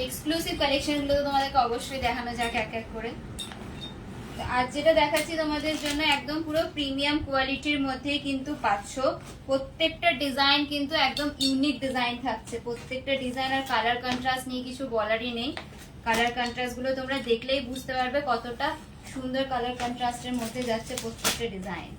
Exclusive collection গুলো তো তোমাদেরকে অবশ্যই দেখানো যাক এক এক করে। আজ যেটা দেখাচ্ছি তোমাদের জন্য একদম পুরো প্রিমিয়াম কোয়ালিটির মধ্যে কিন্তু পাচ্ছ। প্রত্যেকটা ডিজাইন কিন্তু একদম ইউনিক ডিজাইন থাকছে, প্রত্যেকটা ডিজাইন আর কালার কন্ট্রাস্ট নিয়ে কিছু বলারই নেই। কালার কন্ট্রাস্ট গুলো তোমরা দেখলেই বুঝতে পারবে কতটা সুন্দর কালার কন্ট্রাস্টের মধ্যে যাচ্ছে প্রত্যেকটা ডিজাইন।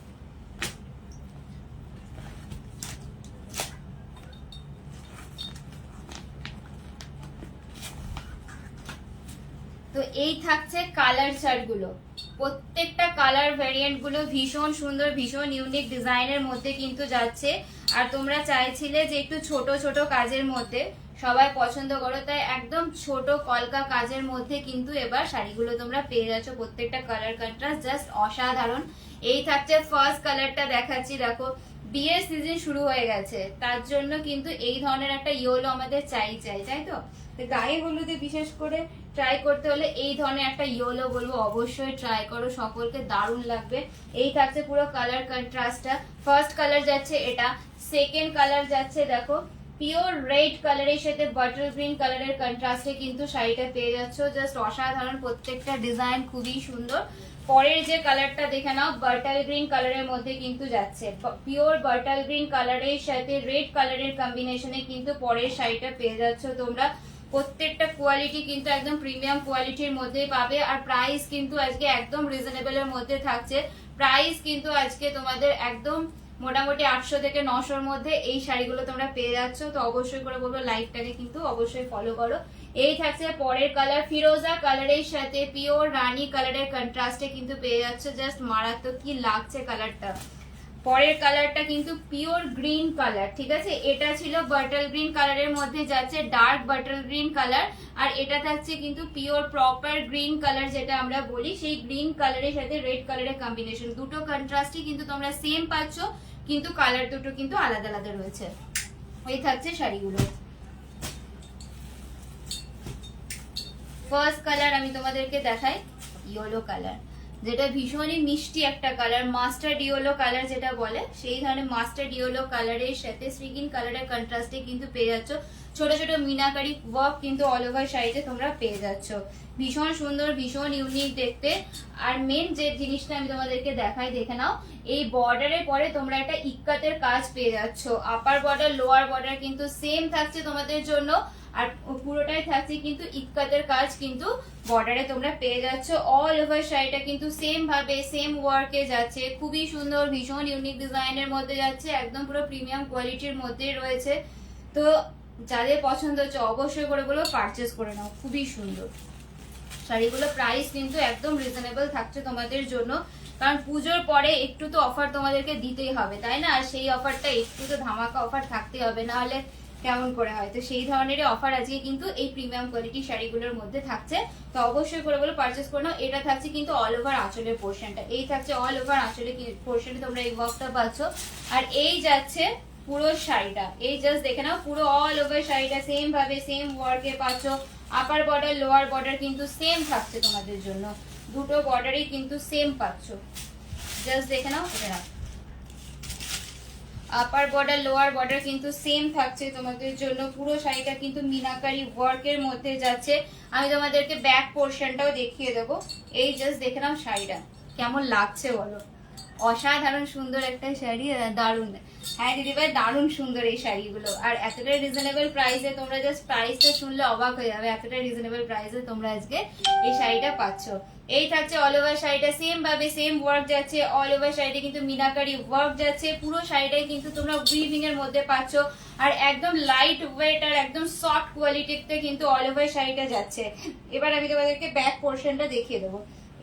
তো এই থাকছে কালার চার্ট গুলো, প্রত্যেকটা কালার ভ্যারিয়েন্ট গুলো ভীষণ সুন্দর, ভীষণ ইউনিক ডিজাইনের মধ্যে কিন্তু যাচ্ছে। আর তোমরা চাইছিলে যে একটু ছোট ছোট কাজের মধ্যে, সবাই পছন্দ করো, তাই একদম ছোট কলকা কাজের মধ্যে কিন্তু এবার শাড়িগুলো তোমরা পেয়ে যাচ্ছ। প্রত্যেকটা কালার কন্ট্রাস্ট জাস্ট অসাধারণ। এই থাকছে ফার্স্ট কালারটা দেখাচ্ছি, দেখো বিয়ের সিজন শুরু হয়ে গেছে, তার জন্য কিন্তু এই ধরনের একটা ইয়েলো আমাদের চাই, তাই তো? গায়ে হলুদে বিশেষ করে ট্রাই করতে হলে এই ধরনের একটা ইয়েলো বলবো অবশ্যই ট্রাই করো, সকলকে দারুণ লাগবে। এই থাকছে পুরো কালার কন্ট্রাস্টটা। ফার্স্ট কালার যাচ্ছে এটা, সেকেন্ড কালার যাচ্ছে দেখো পিওর রেড কালারের সাথে বাটার গ্রিন কালারের কন্ট্রাস্টে কিন্তু শাড়িটা পেয়ে যাচ্ছ। জাস্ট অসাধারণ, প্রত্যেকটা ডিজাইন খুবই সুন্দর। পরের যে কালারটা দেখে নাও, বাটার গ্রিন কালারের মধ্যে কিন্তু যাচ্ছে, পিওর বাটার গ্রিন কালারের সাথে রেড কালারের কম্বিনেশনে কিন্তু পরের শাড়িটা পেয়ে যাচ্ছ তোমরা। প্রত্যেকটা কোয়ালিটি কিন্তু একদম প্রিমিয়াম কোয়ালিটির মধ্যে পাবে। আর প্রাইস কিন্তু আজকে একদম রিজনেবলের মধ্যে থাকছে। প্রাইস কিন্তু আজকে তোমাদের একদম মোটামুটি 800 থেকে 900-র মধ্যে এই শাড়িগুলো তোমরা পেয়ে যাচ্ছ। তো অবশ্যই করে বলবো লাইভটাকে কিন্তু অবশ্যই ফলো করো। এই থাকছে পরের কালার, ফিরোজা কালারের সাথে পিওর রানী কালারের কন্ট্রাস্টে কিন্তু পেয়ে যাচ্ছে। জাস্ট মারাত্মক কি লাগছে কালারটা। পরের কালারটা কিন্তু পিওর গ্রিন কালার, ঠিক আছে? এটা ছিল বাটার গ্রিন কালারের মধ্যে যাচ্ছে, ডার্ক বাটার গ্রিন কালার। আর এটা থাকছে কিন্তু পিওর প্রপার গ্রিন কালার, যেটা আমরা বলি সেই গ্রিন কালারের সাথে রেড কালারের কম্বিনেশন। দুটো কন্ট্রাস্টই কিন্তু তোমরা সেম পাচ্ছ, কিন্তু কালার দুটো কিন্তু আলাদা আলাদা রয়েছে। এই থাকছে শাড়িগুলো। ফার্স্ট কালার আমি তোমাদেরকে দেখাই, ইয়েলো কালার, যেটা ভীষণই মিষ্টি একটা কালার, মাস্টার্ড ইয়েলো কালার যেটা বলে, সেই ধরনের মাস্টার্ড ইয়েলো কালারের সাথে স্কিন কালারের কন্ট্রাস্টে কিন্তু পেয়ে যাচ্ছ। ছোট ছোট মিনাকারি ওয়ার্ক কিন্তু অল ওভার শাড়িতে তোমরা পেয়ে যাচ্ছ। ভীষণ সুন্দর, ভীষণ ইউনিক দেখতে। আর মেন যে জিনিসটা আমি তোমাদেরকে দেখাই, দেখে নাও, এই বর্ডারের পরে তোমরা একটা ইক্কাতের কাজ পেয়ে যাচ্ছ। আপার বর্ডার লোয়ার বর্ডার কিন্তু সেম থাকছে তোমাদের জন্য, আর পুরোটাই থাকছে কিন্তু ইক্কাতের কাজ কিন্তু বর্ডারে তোমরা পেয়ে যাচ্ছ। অল ওভার শাড়িটা কিন্তু সেম ভাবে সেম ওয়ার্কে যাচ্ছে, খুবই সুন্দর, ভীষণ ইউনিক ডিজাইনের মধ্যে যাচ্ছে, একদম পুরো প্রিমিয়াম কোয়ালিটির মধ্যে রয়েছে। তো যাদের পছন্দ হচ্ছে অবশ্যই করে বলো পারচেস করে নাও, খুবই সুন্দর শাড়িগুলো। প্রাইস কিন্তু একদম রিজনেবল থাকছে তোমাদের জন্য, কারণ পুজোর পরে একটু তো অফার তোমাদেরকে দিতেই হবে, তাই না? আর সেই অফারটা একটু তো ধামাকা অফার থাকতে হবে, না হলে কেমন করে হয়? তো সেই ধরনের অফার আজকে কিন্তু এই প্রিমিয়াম কোয়ালিটি শাড়িগুলোর মধ্যে থাকছে। তো অবশ্যই করে বলো পারচেস করে নাও। এটা থাকছে কিন্তু অল ওভার আঁচলের পোর্শনটা, এই থাকছে অল ওভার আঁচলের পোর্শনে তোমরা এই ওয়ার্কটা পাচ্ছ। আর এই যাচ্ছে পুরো শাড়িটা, এই জাস্ট দেখে নাও, পুরো অল ওভার শাড়িটা সেম ভাবে সেম ওয়ার্কে পাচ্ছ। আপার বর্ডার লোয়ার বর্ডার কিন্তু সেম থাকছে তোমাদের জন্য, দুটো বর্ডারই কিন্তু সেম পাচ্ছ। জাস্ট দেখে নাও, এটা আপার বর্ডার লোয়ার বর্ডার কিন্তু সেম থাকছে তোমাদের জন্য। পুরো শাড়িটা কিন্তু মিনাকারি ওয়ার্কের মধ্যে যাচ্ছে। আমি তোমাদেরকে ব্যাক পোর্শনটাও দেখিয়ে দেবো। এই জাস্ট দেখে নাও শাড়িটা কেমন লাগছে বলো, অসাধারণ সুন্দর একটা শাড়ি, দারুণ। হ্যাঁ দিদিভাই, দারুণ সুন্দর এই শাড়িগুলো। আর এতটা রিজনেবল প্রাইসে, তোমরা জাস্ট প্রাইসটা শুনলে অবাক হয়ে যাবে, এতটা রিজনেবল প্রাইসে তোমরা আজকে এই শাড়িটা পাচ্ছ। এই থাকছে অল ওভার শাড়িটা, সেম ভাবে সেম ওয়ার্ক যাচ্ছে। অল ওভার শাড়িটা কিন্তু মিনাকারি ওয়ার্ক যাচ্ছে, পুরো শাড়িটাই কিন্তু তোমরা উইভিং এর মধ্যে পাচ্ছ। আর একদম লাইট ওয়েট আর একদম সফট কোয়ালিটিতে কিন্তু অল ওভার শাড়িটা যাচ্ছে। এবার আমি তোমাদেরকে ব্যাক পোর্শনটা দেখিয়ে দেবো।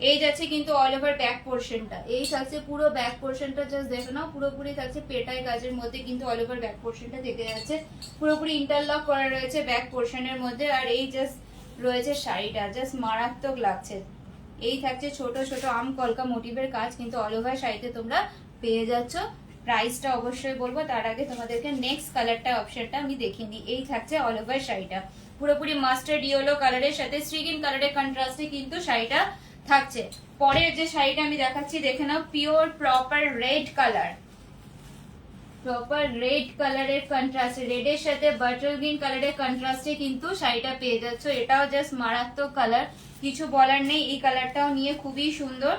এই যাচ্ছে কিন্তু অল ওভার ব্যাক পোর্শনটা, এই থাকছে পুরো ব্যাক পোর্শনটা, জাস্ট দেখো নাও, পুরোপুরি থাকছে পেটাই কাজের মধ্যে কিন্তু অল ওভার ব্যাক পোর্শনটা দেখে যাচ্ছে, পুরোপুরি ইন্টারলক করা রয়েছে ব্যাক পোর্শনের মধ্যে। আর এই জাস্ট রয়েছে শাড়িটা, জাস্ট মারাত্মক লাগছে। এই থাকছে ছোট ছোট আম কলকা মোটিভের কাজ কিন্তু অল ওভার শাড়িতে তোমরা পেয়ে যাচ্ছ। প্রাইসটা অবশ্যই বলবো, তার আগে তোমাদেরকে নেক্সট কালারটা অপশনটা আমি দেখিয়ে নিই। এই থাকছে অল ওভার শাড়িটা, পুরোপুরি মাস্টার্ড ইয়েলো কালারের সাথে স্কিন কালারের কন্ট্রাস্টে কিন্তু শাড়িটা থাকছে। পরের যে শাড়িটা আমি দেখাচ্ছি দেখে নাও, pure proper red colour, proper red কালারের কন্ট্রাস্টে, রেডের সাথে বাটল গ্রিন কালারের কন্ট্রাস্টে কিন্তু শাড়িটা পেয়ে যাচ্ছ। এটাও জাস্ট মারাত্মক কালার, কিছু বলার নেই। এই কালারটাও নিয়ে খুবই সুন্দর।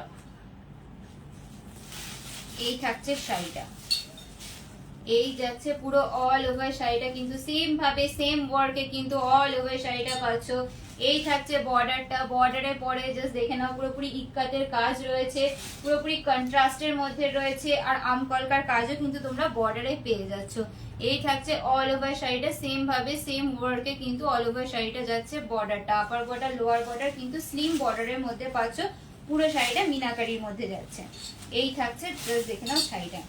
এই থাকছে শাড়িটা, এই যাচ্ছে পুরো অল ওভার শাড়িটা কিন্তু সেম ভাবে সেম ওয়ার্কে কিন্তু অল ওভার শাড়িটা পাচ্ছ। এই থাকছে বর্ডারটা, বর্ডারের পরে জাস্ট দেখে নাও পুরোপুরি ইক্কাতের কাজ রয়েছে, পুরোপুরি কন্ট্রাস্টের মধ্যে রয়েছে, আর আমকলকার কাজও কিন্তু তোমরা বর্ডারে পেয়ে যাচ্ছ। এই থাকছে অল ওভার শাড়িটা, সেম ভাবে সেম ওয়ার্কে কিন্তু অল ওভার শাড়িটা যাচ্ছে। বর্ডারটা আপার বর্ডার লোয়ার বর্ডার কিন্তু স্লিম বর্ডারের মধ্যে পাচ্ছ। পুরো শাড়িটা মিনাকারির মধ্যে যাচ্ছে। এই থাকছে জাস্ট দেখে নাও শাড়িটা।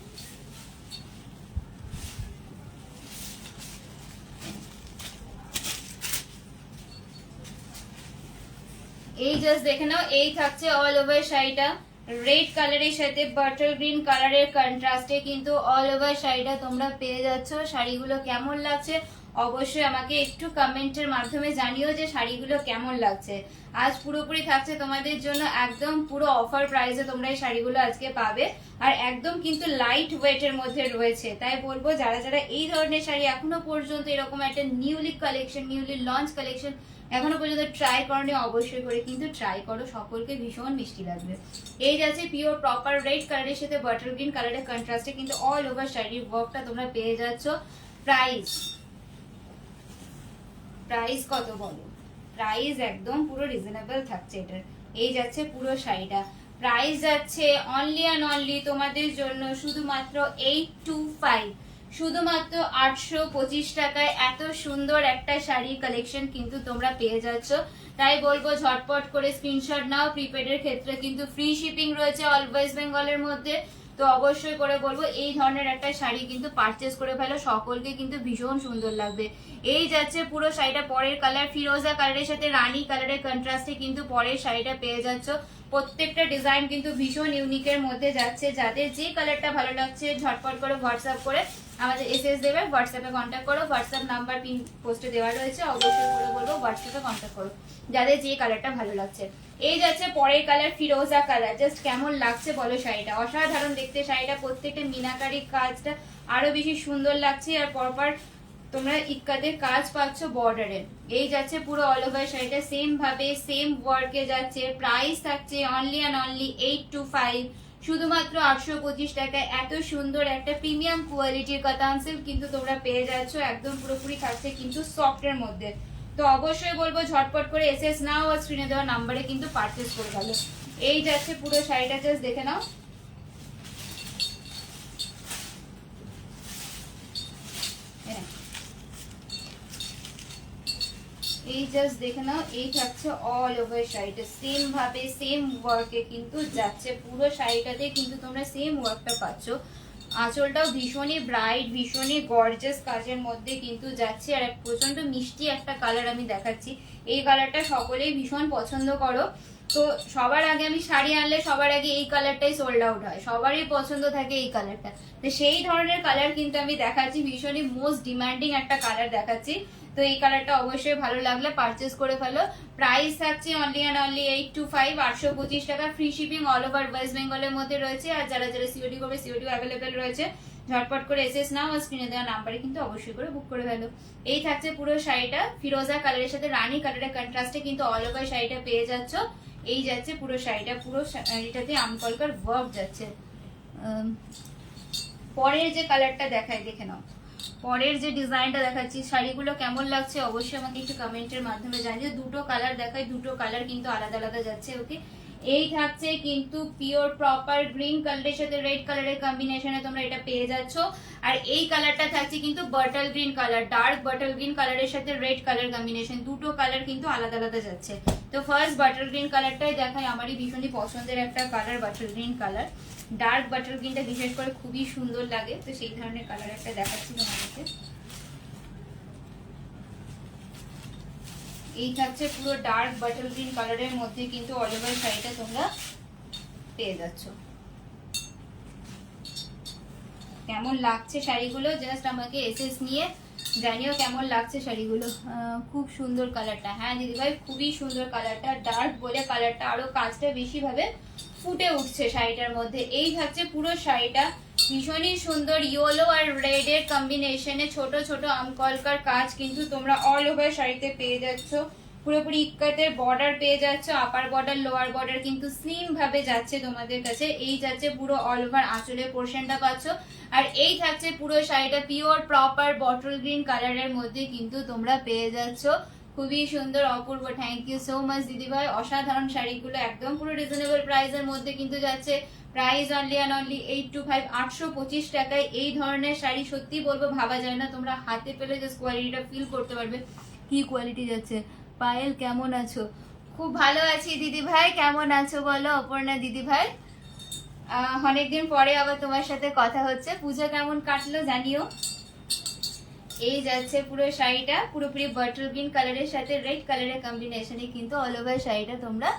এই জাস্ট দেখে নাও, এই থাকছে অল ওভার শাড়িটা, রেড কালারের সাথে বাটার গ্রিন কালারের কন্ট্রাস্টে কিন্তু অল ওভার শাড়িটা তোমরা পেয়ে যাচ্ছ। শাড়িগুলো কেমন লাগছে অবশ্যই আমাকে একটু কমেন্টের মাধ্যমে জানিও যে শাড়িগুলো কেমন লাগছে। আজ পুরোপুরি থাকছে তোমাদের জন্য একদম পুরো অফার প্রাইসে তোমরা এই শাড়িগুলো আজকে পাবে, আর একদম কিন্তু লাইট ওয়েটের মধ্যে রয়েছে। তাই বলবো যারা যারা এই ধরনের শাড়ি এখনো পর্যন্ত এরকম একটা newly collection, newly launch collection এখনো পর্যন্ত ট্রাই করনি, অবশ্যই করে কিন্তু ট্রাই করো, সকলকে ভীষণ মিষ্টি লাগবে। এই যাচ্ছে পিওর প্রপার রেড কালারের সাথে বাটার গ্রিন কালারের কন্ট্রাস্টে কিন্তু অল ওভার শাড়ির ওয়ার্কটা তোমরা পেয়ে যাচ্ছ। প্রাইস প্রাইস কত বলো? প্রাইস একদম পুরো রিজনেবল থাকছে এটার। এই যাচ্ছে পুরো শাড়িটা, প্রাইস যাচ্ছে অনলি অ্যান্ড অনলি তোমাদের জন্য শুধুমাত্র 825, শুধুমাত্র 825 টাকায় এত সুন্দর একটা শাড়ি কালেকশন কিন্তু তোমরা পেয়ে যাচ্ছ। তাই বলবো ঝটপট করে স্ক্রিনশট নাও। প্রিপেডের ক্ষেত্রে কিন্তু ফ্রি শিপিং রয়েছে অল ওয়েস্ট বেঙ্গলের মধ্যে। তো অবশ্যই করে বলবো এই ধরনের একটা শাড়ি কিন্তু পারচেস করে ফেলো, সকলকে কিন্তু ভীষণ সুন্দর লাগবে। এই যাচ্ছে পুরো শাড়িটা, পরের কালার ফিরোজা কালারের সাথে রানী কালারের কন্ট্রাস্টে কিন্তু পরের শাড়িটা পেয়ে যাচ্ছ। প্রত্যেকটা ডিজাইন কিন্তু ভীষণ ইউনিকের মধ্যে যাচ্ছে। যাদের যে কালারটা ভালো লাগছে ঝটপট করে হোয়াটসঅ্যাপ করে আমাদের এসএস দেবে, হোয়াটসঅ্যাপে কন্ট্যাক্ট করো। হোয়াটসঅ্যাপ নাম্বার পিন পোস্টে দেওয়া রয়েছে, অবশ্যই করে বলবো হোয়াটসঅ্যাপে কন্ট্যাক্ট করো যাদের যে কালারটা ভালো লাগছে। এই যাচ্ছে পরের কালার ফিরোজা কালার, জাস্ট কেমন লাগছে বলো শাড়িটা? অসাধারণ দেখতে শাড়িটা, প্রত্যেকটা মিনাকারি কাজটা আরো বেশি সুন্দর লাগছে, আর পরপর তোমরা ইক্কাতের কাজ পাচ্ছ বর্ডারে। এই যাচ্ছে পুরো অল ওভার শাড়িটা সেম ভাবে সেম ওয়ার্কে যাচ্ছে। প্রাইস থাকছে অনলি অ্যান্ড অনলি 825, শুধুমাত্র 825 টাকায় এত সুন্দর একটা প্রিমিয়াম কোয়ালিটির কাতান সিল্ক কিন্তু তোমরা পেয়ে যাচ্ছ। একদম পুরোপুরি থাকছে কিন্তু সফটের মধ্যে। তো অবশ্যই বলবো ঝটপট করে এসএস নাও, আর স্ক্রিনে দেওয়া নাম্বারে কিন্তু পারচেস করে ফেলো। এই যাচ্ছে পুরো শাড়িটা, জাস্ট দেখে নাও। এই জাস্ট দেখে নাও, এই থাকছে অল ওভার শাড়িটা সেম ভাবে সেম ওয়ার্কে কিন্তু যাচ্ছে। পুরো শাড়িটাতে কিন্তু তোমরা সেম ওয়ার্কটা পাচ্ছ। আঁচলটাও ভীষণই ব্রাইট, ভীষণই গর্জাস কাজের মধ্যে কিন্তু যাচ্ছে, আর প্রচন্ড মিষ্টি একটা কালার আমি দেখাচ্ছি। এই কালারটা সকলেই ভীষণ পছন্দ করো। তো সবার আগে আমি শাড়ি আনলে সবার আগে এই কালারটাই সোল্ড আউট হয়, সবারই পছন্দ থাকে এই কালারটা। তো সেই ধরনের কালার কিন্তু আমি দেখাচ্ছি, ভীষণই মোস্ট ডিমান্ডিং একটা কালার দেখাচ্ছি। তো এই কালারটা অবশ্যই ভালো লাগলে পারচেস করে ফেলো। প্রাইস থাকছে অনলি অ্যান্ড অনলি 825, 825 টাকা। Free shipping all over West বেঙ্গলের মধ্যে রয়েছে, আর যারা যারা সিওডি করবে সিওডি অ্যাভেলেবেল রয়েছে। ঝটপট করে এসএস নাও, আর স্ক্রিনে দেওয়া নাম্বারে কিন্তু অবশ্যই করে বুক করে ফেলো। এই থাকছে পুরো শাড়িটা, ফিরোজা কালারের সাথে রানী কালারের কন্ট্রাস্টে কিন্তু অল ওভার শাড়িটা পেয়ে যাচ্ছ। এই যাচ্ছে পুরো শাড়িটা, পুরো শাড়িটাতে আমকলকার ওয়ার্ক যাচ্ছে। পরের যে কালারটা দেখায় দেখে নাও, পরের যে ডিজাইনটা দেখাচ্ছি, শাড়িগুলো কেমন লাগছে অবশ্যই আমাকে একটু কমেন্টের মাধ্যমে জানিও। দুটো কালার দেখাই, দুটো কালার কিন্তু আলাদা আলাদা যাচ্ছে। ওকে, এই থাকছে কিন্তু পিওর প্রপার গ্রিন কালারের সাথে রেড কালারের কম্বিনেশনে তোমরা এটা পেয়ে যাচ্ছ। আর এই কালারটা থাকছে কিন্তু bottle green colour, dark bottle green কালারের সাথে রেড কালার কম্বিনেশন, দুটো কালার কিন্তু আলাদা আলাদা যাচ্ছে। তো ফার্স্ট বাটল গ্রিন কালারটাই দেখাই, আমারই ভীষণই পছন্দের একটা colour bottle green colour. Dark bottle গ্রিনটা বিশেষ করে খুবই সুন্দর লাগে, তো সেই ধরনের কালার একটা দেখাচ্ছি তোমাদেরকে। এই থাকছে পুরো ডার্ক বাটল গ্রিন কালারের মধ্যে কিন্তু অল ওভার শাড়িটা তোমরা পেয়ে যাচ্ছ। কেমন লাগছে শাড়িগুলো জাস্ট আমাকে এসএস নিয়ে জানিও কেমন লাগছে শাড়িগুলো। খুব সুন্দর কালারটা, হ্যাঁ দিদিভাই খুবই সুন্দর কালারটা, ডার্ক বলে কালারটা আরো কাজটা বেশি ভাবে ফুটে উঠছে শাড়িটার মধ্যে। এই থাকছে পুরো শাড়িটা, ভীষণই সুন্দর ইয়েলো আর রেড এর কম্বিনেশনে ছোট ছোট আমকলকার কাজ কিন্তু তোমরা অল ওভার শাড়িতে পেয়ে যাচ্ছ। পুরোপুরি ইক্কাতের বর্ডার পেয়ে যাচ্ছ, আপার বর্ডার লোয়ার বর্ডার কিন্তু সেম ভাবে যাচ্ছে তোমাদের কাছে। এই যাচ্ছে পুরো অল ওভার আঁচলের পোর্শনটা পাচ্ছ। আর এই থাকছে পুরো শাড়িটা পিওর প্রপার বটল গ্রিন কালারের মধ্যে কিন্তু তোমরা পেয়ে যাচ্ছ। খুবই সুন্দর, অপূর্ব। থ্যাংক ইউ সো মাচ দিদিভাই, অসাধারণ শাড়িগুলো একদম পুরো রিজনেবল প্রাইসের মধ্যে কিন্তু যাচ্ছে। প্রাইস অনলি অ্যান্ড অনলি 825, 825 টাকায় এই ধরনের শাড়ি সত্যি বলবো ভাবা যায় না। তোমরা হাতে পেলে জাস্ট কোয়ালিটিটা ফিল করতে পারবে কি কোয়ালিটি যাচ্ছে। পায়েল কেমন আছো? খুব ভালো আছি দিদি ভাই, কেমন আছো বলো অপর্ণা দিদি ভাই? অনেকদিন পরে আবার তোমার সাথে কথা হচ্ছে। পূজা কেমন কাটলো জানিও। এই যাচ্ছে পুরো শাড়িটা পুরোপুরি বটল গ্রিন কালারের সাথে রেড কালারের কম্বিনেশনে কিন্তু অল ওভার শাড়িটা তোমরা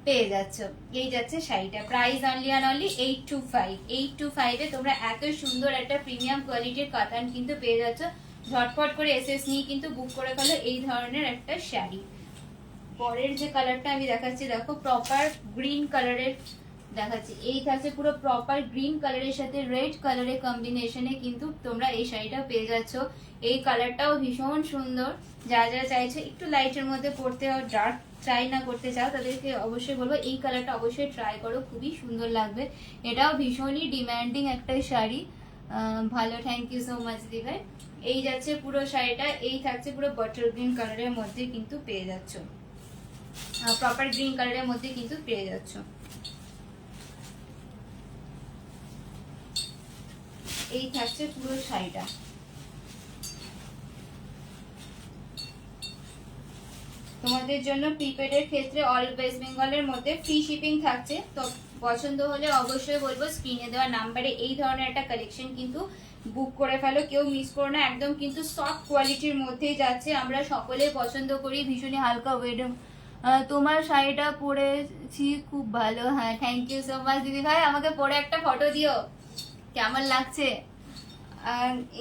পেয়ে যাচ্ছ। এই যাচ্ছে শাড়িটা, প্রাইস অনলি অ্যান্ড অনলি 825। 825 এ তোমরা এত সুন্দর একটা প্রিমিয়াম কোয়ালিটির কাতান কিন্তু পেয়ে যাচ্ছ। ঝটপট করে এসএস নিয়ে কিন্তু বুক করে ফেলো এই ধরনের একটা শাড়ি। পরের যে কালারটা আমি দেখাচ্ছি দেখো, প্রপার গ্রিন কালারের দেখাচ্ছি। এই থাকছে পুরো প্রপার গ্রিন কালারের সাথে রেড কালারের কম্বিনেশনে কিন্তু তোমরা এই শাড়িটাও পেয়ে যাচ্ছ। এই কালারটাও ভীষণ সুন্দর। যারা যারা চাইছো একটু লাইটের মধ্যে পড়তে আর ডার্ক ট্রাই না করতে চাও তাদেরকে অবশ্যই বলবো এই কালারটা অবশ্যই ট্রাই করো, খুবই সুন্দর লাগবে। এটাও ভীষণই ডিমান্ডিং একটা শাড়ি। ভালো, থ্যাংক ইউ সো মাচ দিভাই। এই যাচ্ছে পুরো শাড়িটা, এই থাকছে পুরো বটল গ্রিন কালারের মধ্যে কিন্তু পেয়ে যাচ্ছ। প্রপার গ্রিন কালারের মধ্যে কিন্তু পেয়ে যাচ্ছ। এই থাকছে পুরো শাড়িটা। তোমাদের জন্য প্রিপেড এর ক্ষেত্রে অল ওয়েস্ট বেঙ্গলের মধ্যে ফ্রি শিপিং থাকছে। তো পছন্দ হলে অবশ্যই বলবো স্ক্রিনে দেওয়া নাম্বারে এই ধরনের একটা কালেকশন কিন্তু বুক করে ফেলো, কেউ মিস করো না। একদম কিন্তু সফট কোয়ালিটির মধ্যেই যাচ্ছে, আমরা সকলেই পছন্দ করি, ভীষণই হালকা ওয়েট। তোমার শাড়িটা পরেছি খুব ভালো। হ্যাঁ, থ্যাংক ইউ সো মাচ দিদি ভাই, আমাকে পরে একটা ফটো দিও কেমন লাগছে।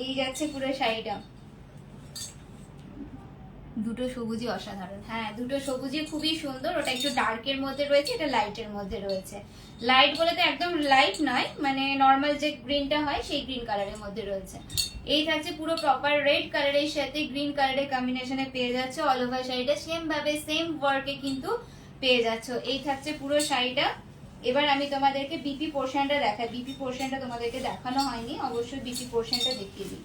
এই যাচ্ছে পুরো শাড়িটা, দুটো সবুজই অসাধারণ। হ্যাঁ, দুটো সবুজই খুবই সুন্দর। ওটা একটু ডার্কের মধ্যে রয়েছে, এটা লাইটের মধ্যে রয়েছে। লাইট বলে তো একদম লাইট নয়, মানে নর্মাল যে গ্রিনটা হয় সেই গ্রিন কালারের মধ্যে রয়েছে। এই থাকছে পুরো প্রপার রেড কালারের সাথে গ্রিন কালারের কম্বিনেশনে পেয়ে যাচ্ছে। অল ওভার শাড়িটা সেম ভাবে সেম ওয়ার্কে কিন্তু পেয়ে যাচ্ছ। এই থাকছে পুরো শাড়িটা। এবার আমি তোমাদেরকে বিপি পোর্শনটা দেখাই। বিপি পোর্শনটা তোমাদেরকে দেখানো হয়নি, অবশ্যই বিপি পোর্শনটা দেখিয়ে দিই।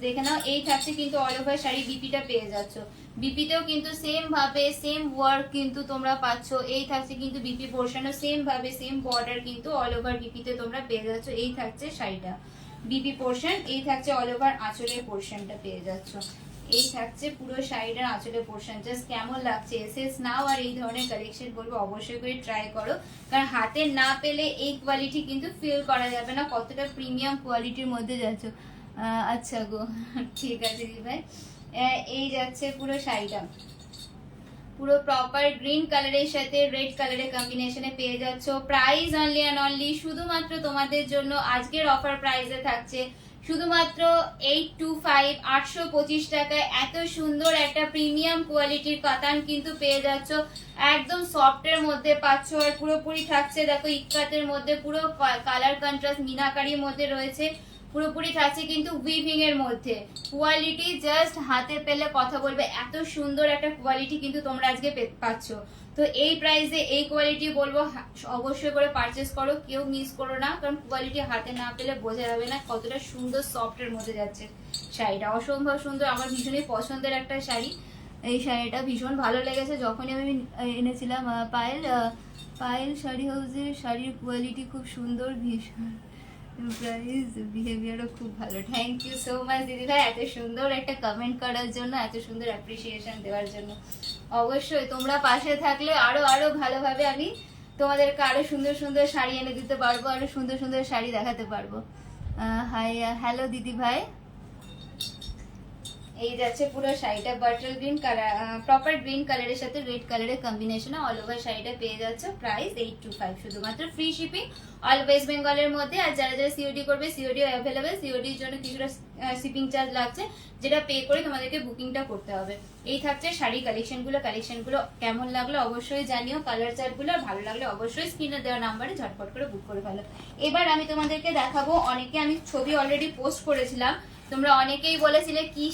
দেখে নাও, এই থাকছে কিন্তু অল ওভার শাড়ি বিপিটা পেয়ে যাচ্ছ। বিপিতেও কিন্তু সেম ভাবে সেম ওয়ার্ক কিন্তু তোমরা পাচ্ছ। এই থাকছে কিন্তু বিপি পোর্শনও সেম ভাবে সেম বর্ডার কিন্তু অল ওভার বিপিতে তোমরা পেয়ে যাচ্ছ। এই থাকছে শাড়িটা বিপি পোর্শন, এই থাকছে অল ওভার আঁচলের পোর্শনটা পেয়ে যাচ্ছ। এই থাকছে পুরো শাড়িটার আঁচলের পোর্শন। জাস্ট কেমন লাগছে এসএস নাও। আর এই ধরনের কালেকশন বলবো অবশ্যই করে ট্রাই করো, কারণ হাতে না পেলে এই কোয়ালিটি কিন্তু ফিল করা যাবে না কতটা প্রিমিয়াম কোয়ালিটির মধ্যে যাচ্ছ। আচ্ছা গো, ঠিক আছে দিদি ভাই। এই যাচ্ছে পুরো শাড়িটা, পুরো প্রপার গ্রিন কালারের সাথে রেড কালারের কম্বিনেশনে পেয়ে যাচ্ছ। প্রাইস অনলি অ্যান্ড অনলি শুধুমাত্র তোমাদের জন্য আজকের অফার প্রাইসে থাকছে শুধুমাত্র 825, 825 টাকায় এত সুন্দর একটা প্রিমিয়াম কোয়ালিটির কাতান কিন্তু পেয়ে যাচ্ছ। একদম সফটের মধ্যে পাচ্ছ। আর পুরোপুরি থাকছে দেখো ইক্কাতের মধ্যে, পুরো কালার কন্ট্রাস্ট মিনাকারির মধ্যে রয়েছে। পুরোপুরি থাকছে কিন্তু উইভিং এর মধ্যে। কোয়ালিটি জাস্ট হাতে পেলে কথা বলবে, এত সুন্দর একটা কোয়ালিটি কিন্তু তোমরা আজকে পাচ্ছ। তো এই প্রাইসে এই কোয়ালিটি বলবো অবশ্যই করে পারচেস করো, কেউ মিস করো না, কারণ কোয়ালিটি হাতে না পেলে বোঝা যাবে না কতটা সুন্দর সফটের মধ্যে যাচ্ছে শাড়িটা। অসম্ভব সুন্দর, আমার ভীষণই পছন্দের একটা শাড়ি। এই শাড়িটা ভীষণ ভালো লেগেছে যখনই আমি এনেছিলাম। পায়েল শাড়ি হাউসের শাড়ির কোয়ালিটি খুব সুন্দর, ভীষণ প্রাইস বিহেভিয়ারও খুব ভালো। থ্যাংক ইউ সো মাচ দিদি ভাই এত সুন্দর একটা কমেন্ট করার জন্য, এত সুন্দর অ্যাপ্রিসিয়েশন দেওয়ার জন্য। অবশ্যই তোমরা পাশে থাকলে আরো আরো ভালোভাবে আমি তোমাদেরকে আরো সুন্দর সুন্দর শাড়ি এনে দিতে পারবো, আরো সুন্দর সুন্দর শাড়ি দেখাতে পারবো। হাই, হ্যালো দিদি ভাই। এই যাচ্ছে পুরো শাড়িটা bottle green colour, proper green কালারের সাথে রেড কালারের কম্বিনেশনে অল ওভার শাড়িটা পেয়ে যাচ্ছে। প্রাইস 825, শুধুমাত্র ফ্রি শিপিং অল ওয়েস্ট বেঙ্গলের মধ্যে। আর যারা যারা সিওডি করবে সিওডি অ্যাভেলেবেল। সিওডির জন্য কিছুটা শিপিং চার্জ লাগছে, যেটা পে করে তোমাদেরকে বুকিংটা করতে হবে। এই থাকছে শাড়ি কালেকশনগুলো কেমন লাগলো অবশ্যই জানিও, কালার চার্টগুলো, আর ভালো লাগলে অবশ্যই স্ক্রিনে দেওয়া নাম্বারে ঝটপট করে বুক করে ফেলো। এবার আমি তোমাদেরকে দেখাবো, অনেকে আমি ছবি অলরেডি পোস্ট করেছিলাম, তোমরা অনেকেই বলেছিলে কি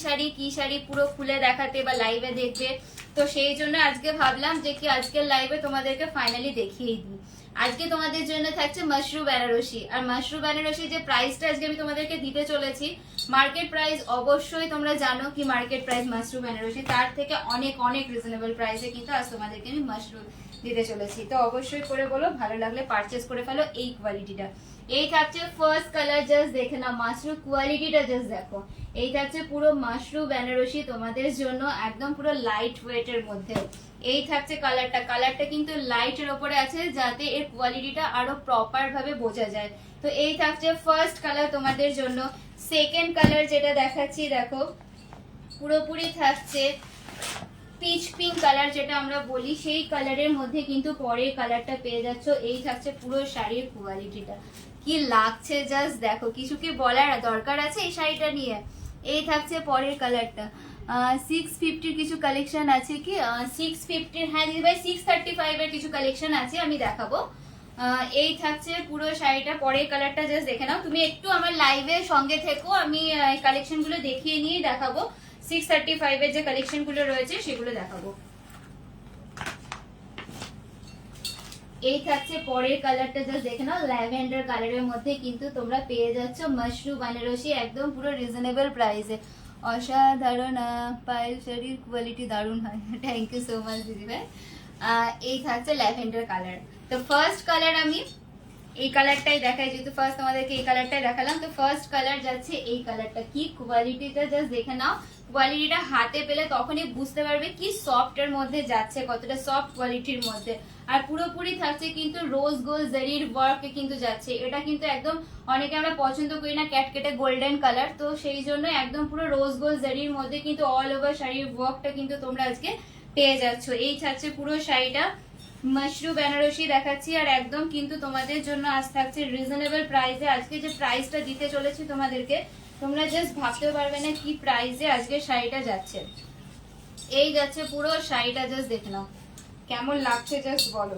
শাড়ি পুরো খুলে দেখাতে বা লাইভে দেখবে, তো সেই জন্য আজকে ভাবলাম যে কি আজকের লাইভে তোমাদেরকে ফাইনালি দেখিয়েই দিই। আজকে তোমাদের জন্য থাকছে মাশরু বেনারসি, আর মাশরু বেনারসি যে প্রাইসটা আজকে আমি তোমাদেরকে দিতে চলেছি, মার্কেট প্রাইস অবশ্যই তোমরা জানো কি মার্কেট প্রাইস মাশরু বেনারসি, তার থেকে অনেক অনেক রিজনেবল প্রাইসে কিন্তু আজ তোমাদেরকে আমি মাশরু দিতে চলেছি। তো অবশ্যই করে বলো, ভালো লাগলে পারচেস করে ফেলো এই কোয়ালিটিটা। এই থাকছে ফার্স্ট কালার, জাস্ট দেখে না মাশরু কোয়ালিটিটা জাস্ট দেখো। এই থাকছে পুরো মাশরু বেনারসি তোমাদের জন্য, একদম পুরো লাইট ওয়েটের মধ্যে। এই থাকছে কালারটা কিন্তু লাইটের ওপরে আছে, যাতে এর কোয়ালিটিটা আরো প্রপার ভাবে বোঝা যায়। তো এই থাকছে ফার্স্ট কালার তোমাদের জন্য। সেকেন্ড কালার যেটা দেখাচ্ছি দেখো, পুরোপুরি থাকছে পিচ পিঙ্ক কালার যেটা আমরা বলি, সেই কালারের মধ্যে কিন্তু পরের কালারটা পেয়ে যাচ্ছ। এই থাকছে পুরো শাড়ির কোয়ালিটিটা, কি লাগছে জাস্ট দেখো, কিছু কি বলার দরকার আছে এই শাড়িটা নিয়ে। এই থাকছে পরের কালারটা, 650 কিছু কালেকশন আছে কি 650, হ্যাঁ দিদি ভাই 635 এর কিছু কালেকশন আছে, আমি দেখাবো। এই থাকছে পুরো শাড়িটা, পরের কালারটা জাস্ট দেখে নাও। তুমি একটু আমার লাইভের সঙ্গে থেকো, আমি কালেকশন গুলো দেখিয়ে নিয়ে দেখাবো। 635 এর যে কালেকশন গুলো রয়েছে সেগুলো দেখাবো। এই থাকছে পরের কালারটা, জাস্ট দেখে নাও, ল্যাভেন্ডার কালারের মধ্যে কিন্তু তোমরা পেয়ে যাচ্ছ মাশরু বেনারসি একদম পুরো রিজনেবল প্রাইসে। অসাধারণ, পায়েল শাড়ির কোয়ালিটি দারুণ হয়, থ্যাংক ইউ সো মাচ দিদি ভাই। এই থাকছে ল্যাভেন্ডার কালার। তো ফার্স্ট কালার আমি এই কালারটাই দেখাই, যেহেতু ফার্স্ট তোমাদেরকে এই কালারটাই দেখালাম, তো ফার্স্ট কালার যাচ্ছে এই কালারটা। কি কোয়ালিটিটা জাস্ট দেখে নাও, কোয়ালিটিটা হাতে পেলে তখনই বুঝতে পারবে কি সফট এর মধ্যে যাচ্ছে, কতটা সফট কোয়ালিটির মধ্যে। আর পুরোপুরি থাকছে কিন্তু রোজ গোল্ড জারির ওয়ার্ক কিন্তু যাচ্ছে, এটা কিন্তু একদম অনেকে আমরা পছন্দ করি না ক্যাটকেটে গোল্ডেন কালার, তো সেই জন্য একদম পুরো রোজ গোল্ড জারির মধ্যে কিন্তু অল ওভার শাড়ির ওয়ার্কটা কিন্তু তোমরা আজকে পেয়ে যাচ্ছ। এই থাকছে পুরো শাড়িটা, মাশরু বেনারসি দেখাচ্ছি, আর একদম কিন্তু তোমাদের জন্য আজ থাকছে রিজনেবল প্রাইসে। আজকে যে প্রাইসটা দিতে চলেছি তোমাদেরকে, তোমরা জাস্ট ভাবতে পারবে না কি প্রাইসে আজকে শাড়িটা যাচ্ছে। এই যাচ্ছে পুরো শাড়িটা, জাস্ট দেখে নাও কেমন লাগছে জাস্ট বলো।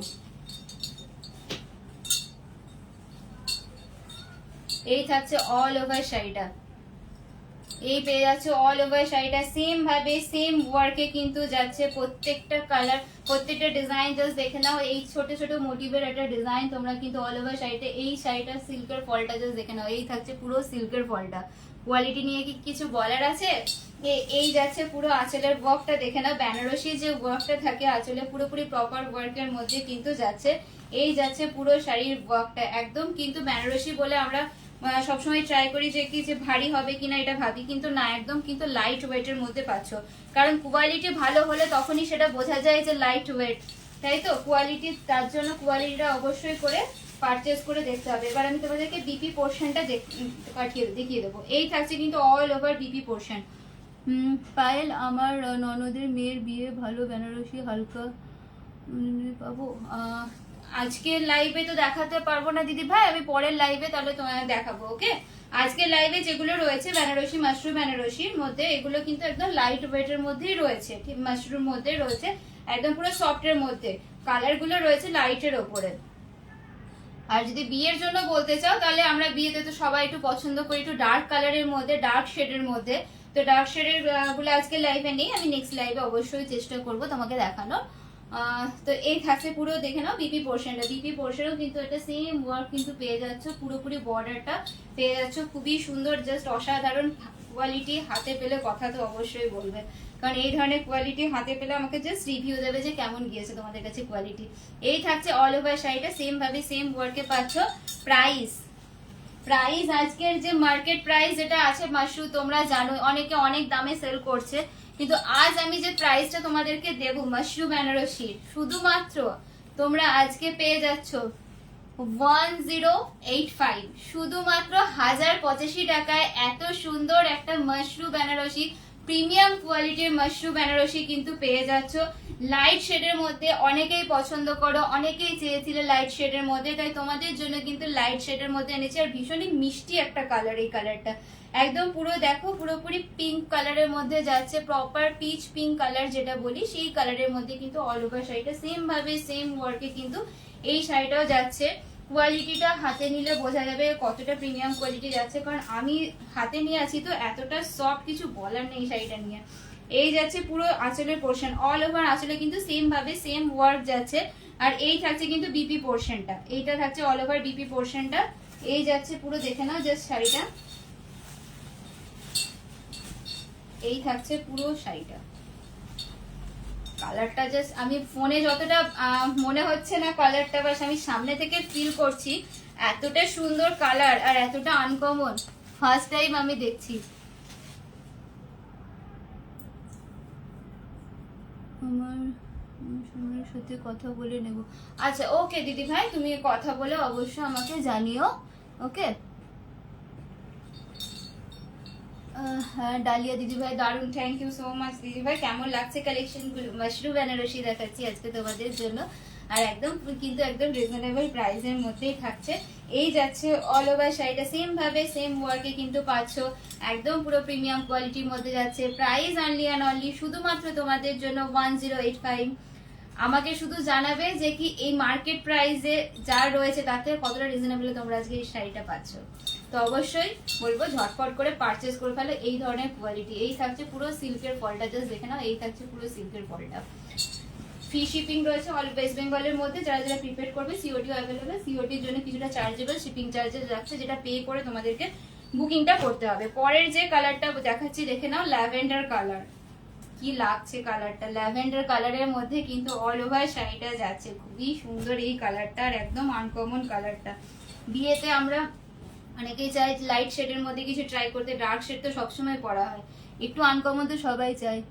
এই থাকছে অল ওভার শাড়িটা, এই পেয়ে যাচ্ছে অল ওভার শাড়িটা সেম ভাবে সেম ওয়ার্কে কিন্তু যাচ্ছে, প্রত্যেকটা কালার প্রত্যেকটা ডিজাইন জাস্ট দেখে নাও। এই ছোট ছোট মোটিভের একটা ডিজাইন তোমরা কিন্তু অল ওভার শাড়িটা, এই শাড়িটার সিল্কের ফলটা জাস্ট দেখে নাও। এই থাকছে পুরো সিল্কের ফলটা, কোয়ালিটি নিয়ে কি কিছু বলার আছে। এই যাচ্ছে পুরো আঁচলের ওয়ার্কটা দেখে নাও, বেনারসি যে ওয়ার্কটা থাকে আঁচলে পুরোপুরি প্রপার ওয়ার্কের মধ্যে কিন্তু যাচ্ছে। এই যাচ্ছে পুরো শাড়ির ওয়ার্কটা, একদম কিন্তু বেনারসি বলে আমরা সবসময় ট্রাই করি যে কি যে ভারী হবে কিনা এটা ভাবি, কিন্তু না, একদম কিন্তু লাইট ওয়েটের মধ্যে পাচ্ছ, কারণ কোয়ালিটি ভালো হলে তখনই সেটা বোঝা যায় যে লাইট ওয়েট, তাই তো কোয়ালিটি, তার জন্য কোয়ালিটিটা অবশ্যই করে পারচেস করে দেখতে হবে। এবার আমি তোমাদেরকে বিপি পোর্শনটা দেখিয়ে দেবো। এই থাকছে কিন্তু all over BP portion. Payel, আমার ননদের মেয়ের বিয়ে, ভালো বেনারসি হালকা পাবো? আজকে লাইভে তো দেখাতে পারবো না দিদি ভাই, আমি পরের লাইভে তাহলে তোমায় দেখাবো। ওকে, আজকে লাইভে যেগুলো রয়েছে বেনারসি মাশরু বেনারসির মধ্যে, এগুলো কিন্তু একদম লাইট ওয়েটের মধ্যেই রয়েছে, ঠিক মাশরুর মধ্যে রয়েছে, একদম পুরো সফটের মধ্যে, কালার গুলো রয়েছে লাইটের ওপরে। আর যদি বিয়ের জন্য বলতে চাও, তাহলে আমরা বিয়েতে তো সবাই একটু পছন্দ করি একটু ডার্ক কালারের মধ্যে, ডার্ক শেডের মধ্যে, তো ডার্ক শেডের গুলো আজকে লাইভে নেই, আমি নেক্সট লাইভে অবশ্যই চেষ্টা করবো তোমাকে দেখানোর। তো এই থাকছে পুরো দেখে নাও বিপি পোর্শনটা, বিপি পোর্শনও কিন্তু এটা সেম ওয়ার্ক কিন্তু পেয়ে যাচ্ছ, পুরোপুরি বর্ডারটা পেয়ে যাচ্ছ, খুবই সুন্দর, জাস্ট অসাধারণ কোয়ালিটি। হাতে পেলে কথা তো অবশ্যই বলবে, কারণ এই ধরনের কোয়ালিটি হাতে পেলে আমাকে জাস্ট রিভিউ দেবে যে কেমন গিয়েছে তোমাদের কাছে কোয়ালিটি। এই থাকছে অল ওভার শাড়িটা, সেম ভাবে সেম ওয়ার্কে পাচ্ছ। প্রাইস আজকের যে মার্কেট প্রাইস যেটা আছে মাশরু, তোমরা জানো অনেকে অনেক দামে সেল করছে, কিন্তু আজ আমি যে প্রাইসটা তোমাদেরকে দেবো মাশরু বেনারসির, শুধুমাত্র তোমরা আজকে পেয়ে যাচ্ছ 1085, শুধুমাত্র 1085 টাকায় এত সুন্দর একটা মাশরু বেনারসি প্রিমিয়াম কোয়ালিটির মাশরু বেনারসি কিন্তু পেয়ে যাচ্ছ লাইট শেডের মধ্যে। অনেকেই পছন্দ করো, অনেকেই চেয়েছিলে লাইট শেডের মধ্যে, তাই তোমাদের জন্য কিন্তু লাইট শেডের মধ্যে এনেছি। আর ভীষণই মিষ্টি একটা কালার, এই কালারটা একদম পুরো দেখো পুরোপুরি পিঙ্ক কালারের মধ্যে যাচ্ছে, প্রপার পিচ পিঙ্ক কালার যেটা বলি সেই কালারের মধ্যে কিন্তু অল ওভার শাড়িটা সেম ভাবে সেম ওয়ার্কে কিন্তু এই শাড়িটাও যাচ্ছে। কোয়ালিটিটা হাতে নিলে বোঝা যাবে কতটা প্রিমিয়াম কোয়ালিটি যাচ্ছে, কারণ আমি হাতে নিয়ে আছি তো এতটা সফট কিছু বলার নেই শাড়িটা নিয়ে। এই যাচ্ছে পুরো আঁচলের পোর্শন, অল ওভার আঁচলে কিন্তু সেম ভাবে সেম ওয়ার্ক যাচ্ছে। আর এই থাকছে কিন্তু বিপি পোর্শনটা, এইটা থাকছে অল ওভার বিপি পোর্শনটা। এই যাচ্ছে পুরো দেখে নাও জাস্ট শাড়িটা, এই থাকছে পুরো শাড়িটা। কালারটা জাস্ট আমি ফোনে যতটা মনে হচ্ছে না কালারটা, বাস আমি সামনে থেকে ফিল করছি এতটা সুন্দর কালার আর এতটা আনকমন, ফার্স্ট টাইম আমি দেখছি। আমার সোনার সাথে কথা বলে নেব। আচ্ছা ওকে দিদি ভাই, তুমি কথা বলে অবশ্যই আমাকে জানিও। ওকে। হ্যাঁ ডালিয়া দিদি ভাই দারুন, থ্যাংক ইউ সো মাচ দিদি ভাই। কেমন লাগছে কালেকশন গুলো? মাশরু বেনারসি দেখাচ্ছি আজকে তোমাদের জন্য, আর একদম কিন্তু একদম রিজনেবল প্রাইসের মধ্যেই থাকছে। এই যাচ্ছে অল ওভার শাড়িটা সেম ভাবে সেম ওয়ার্কে কিন্তু পাচ্ছ, একদম পুরো প্রিমিয়াম কোয়ালিটির মধ্যে যাচ্ছে। প্রাইস অনলি অ্যান্ড অনলি শুধুমাত্র তোমাদের জন্য 1085। আমাকে শুধু জানাবে যে কি এই মার্কেট প্রাইসে যা রয়েছে তাতে কতটা রিজনেবল তোমরা আজকে এই শাড়িটা পাচ্ছ। তো অবশ্যই বলবো ঝটপট করে পারচেজ করে ফেলো এই ধরনের কোয়ালিটি। এই থাকছে পুরো সিল্কের ফলটা, জাস্ট দেখে নাও, এই থাকছে পুরো সিল্কের ফলটা। ফ্রি শিপিং রয়েছে অল ওয়েস্ট বেঙ্গলের মধ্যে। যারা যারা প্রিপেড করবে সিওটিও অ্যাভেলেবেল, সিওটির জন্য কিছুটা চার্জেবল শিপিং চার্জেস রাখছে, যেটা পে করে তোমাদেরকে বুকিংটা করতে হবে। পরের যে কালারটা দেখাচ্ছি দেখে নাও, ল্যাভেন্ডার কালার। কি লাগছে কালারটা, ল্যাভেন্ডার কালারের মধ্যে কিন্তু অল ওভার শাড়িটা যাচ্ছে, খুবই সুন্দর এই কালারটা আর একদম আনকমন কালারটা। বিয়েতে আমরা অনেকেই চাই লাইট শেডের মধ্যে কিছু ট্রাই করতে, ডার্ক শেড তো সবসময় পরা হয়, একটু আনকমন তো সবাই চায়।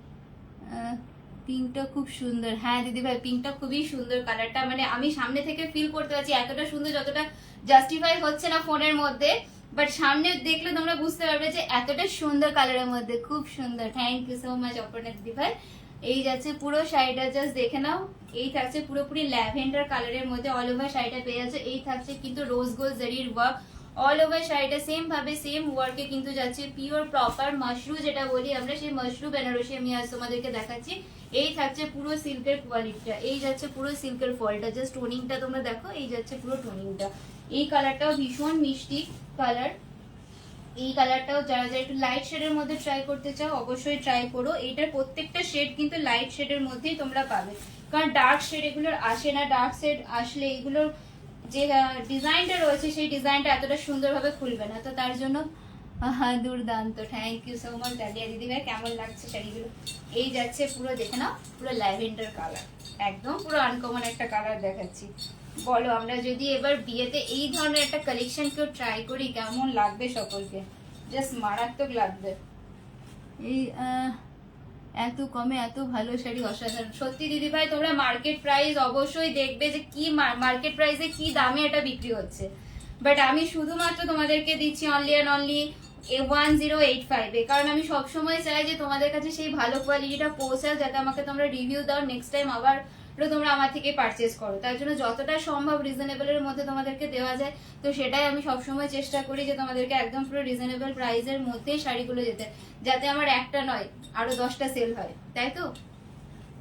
পিঙ্কটা খুব সুন্দর, হ্যাঁ দিদি ভাই পিঙ্কটা খুবই সুন্দর কালারটা, মানে আমি সামনে থেকে ফিল করতে পারছি এতটা সুন্দর, যতটা জাস্টিফাই হচ্ছে না ফোনের মধ্যে, বাট সামনে দেখলে তোমরা বুঝতে পারবে যে এতটা সুন্দর কালারের মধ্যে, খুব সুন্দর। Thank you so much Aparna দিদি ভাই। এই যাচ্ছে পুরো শাড়িটা, জাস্ট দেখে নাও, এই থাকছে পুরোপুরি ল্যাভেন্ডার কালারের মধ্যে অল ওভার শাড়িটা পেয়ে যাচ্ছে। এই থাকছে কিন্তু রোজ গোল্ড জারির ওয়ার্ক অল ওভার শাড়িটা সেম ভাবে সেম ওয়ার্কে কিন্তু যাচ্ছে, পিওর প্রপার মাশরু যেটা বলি আমরা, সেই মাশরু বেনারসি আমি আজ তোমাদেরকে দেখাচ্ছি। এই থাকছে পুরো সিল্কের কোয়ালিটিটা, এই যাচ্ছে পুরো সিল্কের ফলটা, জাস্ট টোনিংটা তোমরা দেখো, এই যাচ্ছে পুরো টোনিংটা। এই কালারটাও ভীষণ মিষ্টি কালার। এই কালারটাও যারা যারা একটু লাইট শেডের মধ্যে ট্রাই করতে চাও অবশ্যই ট্রাই করো। এইটার প্রত্যেকটা শেড কিন্তু লাইট শেডের মধ্যেই তোমরা পাবে, কারণ ডার্ক শেড এগুলোর আসে না। ডার্ক শেড আসলে এগুলোর যে ডিজাইনটা রয়েছে সেই ডিজাইনটা এতটা সুন্দরভাবে খুলবে না, তো তার জন্য দুর্দান্ত। Thank you so much Dalia দিদি ভাই। কেমন লাগছে শাড়িগুলো? এই যাচ্ছে পুরো দেখে নাও, পুরো ল্যাভেন্ডার কালার, একদম পুরো আনকমন একটা কালার দেখাচ্ছি। বলো আমরা যদি এবার বিয়েতে এই ধরনের একটা কালেকশন কেউ ট্রাই করি কেমন লাগবে সকলকে? জাস্ট মারাত্মক লাগবে। এই এত কমে এত ভালো শাড়ি অসাধারণ, সত্যি দিদি ভাই। তোমরা মার্কেট প্রাইস অবশ্যই দেখবে যে কি মার্কেট প্রাইসে কি দামে এটা বিক্রি হচ্ছে, বাট আমি শুধুমাত্র তোমাদেরকে দিচ্ছি অনলি অ্যান্ড অনলি 1085 এ, কারণ আমি সবসময় চাই যে তোমাদের কাছে সেই ভালো কোয়ালিটিটা পৌঁছায়, যাতে আমাকে তোমরা রিভিউ দাও, নেক্সট টাইম আবার তোমরা আমার থেকে পারচেস করো। তার জন্য যতটা সম্ভব রিজনেবলের মধ্যে তোমাদেরকে দেওয়া যায়, তো সেটাই আমি সবসময় চেষ্টা করি যে তোমাদেরকে একদম পুরো রিজনেবল প্রাইসের মধ্যেই শাড়িগুলো যেতে, যাতে আমার একটা নয় আরো 10টা সেল হয়, তাই তো।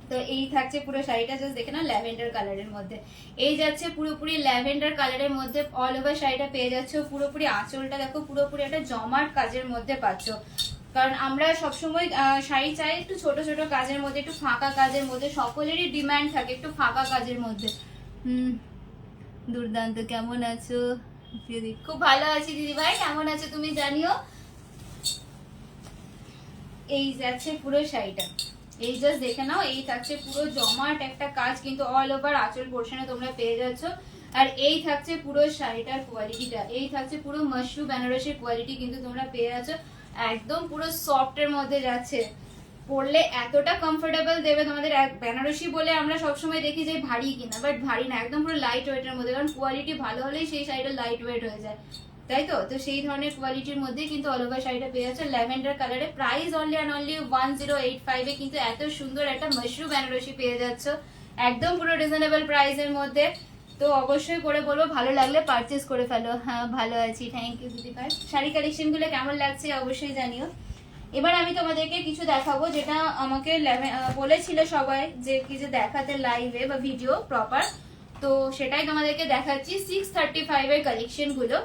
তো এই থাকছে পুরো শাড়িটা, জাস্ট দেখে না ল্যাভেন্ডার কালারের মধ্যে। এই যাচ্ছে পুরোপুরি ল্যাভেন্ডার কালারের মধ্যে অল ওভার শাড়িটা পেয়ে যাচ্ছ। পুরোপুরি আঁচলটা দেখো, পুরোপুরি একটা জমাট কাজের মধ্যে পাচ্ছ, কারণ আমরা সবসময় শাড়ি চাই একটু ছোট ছোট কাজের মধ্যে, একটু ফাঁকা কাজের মধ্যে, সকলেরই ডিমান্ড থাকে একটু ফাঁকা কাজের মধ্যে। দুর্দান্ত। কেমন আছো দিদি? খুব ভালো আছি দিদি ভাই, কেমন আছো তুমি জানিও। এই যাচ্ছে পুরো শাড়িটা, এই জাস্ট দেখে নাও, এই থাকছে পুরো জমাট একটা কাজ কিন্তু অল ওভার আঁচল পোর্শনে তোমরা পেয়ে যাচ্ছ। আর এই থাকছে পুরো শাড়িটার কোয়ালিটিটা, এই থাকছে পুরো মাশরু বেনারসির কোয়ালিটি কিন্তু তোমরা পেয়ে যাচ্ছ, একদম পুরো সফট এর মধ্যে যাচ্ছে। পরলে এতটা কমফোর্টেবল দেবে তোমাদের। বেনারসি বলে আমরা সবসময় দেখি যে ভারী কিনা, বাট ভারী না, একদম পুরো লাইট ওয়েটের মধ্যে, কারণ কোয়ালিটি ভালো হলেই সেই শাড়িটা লাইট ওয়েট হয়ে যায়। তাই তো? তো সেই ধরনের কোয়ালিটির মধ্যে কিন্তু অল ওভার শাড়িটা পেয়ে যাচ্ছে ল্যাভেন্ডার কালারে। প্রাইস অনলি অ্যান্ড অনলি 1085 এ কিন্তু এত সুন্দর একটা মাশরুম বেনারসি পেয়ে যাচ্ছ একদম পুরো রিজনেবল প্রাইসের মধ্যে। তো অবশ্যই করে বলবো ভালো লাগলে পারচেস করে ফেলো। হ্যাঁ ভালো আছি, থ্যাংক ইউ দিদি ভাই। শাড়ি কালেকশন গুলো কেমন লাগছে অবশ্যই জানিও। এবার আমি তোমাদেরকে কিছু দেখাবো যেটা আমাকে বলেছিল সবাই যে কি যে দেখাতে লাইভে বা ভিডিও প্রপার, তো সেটাই তোমাদেরকে দেখাচ্ছি। 635 এর কালেকশন গুলো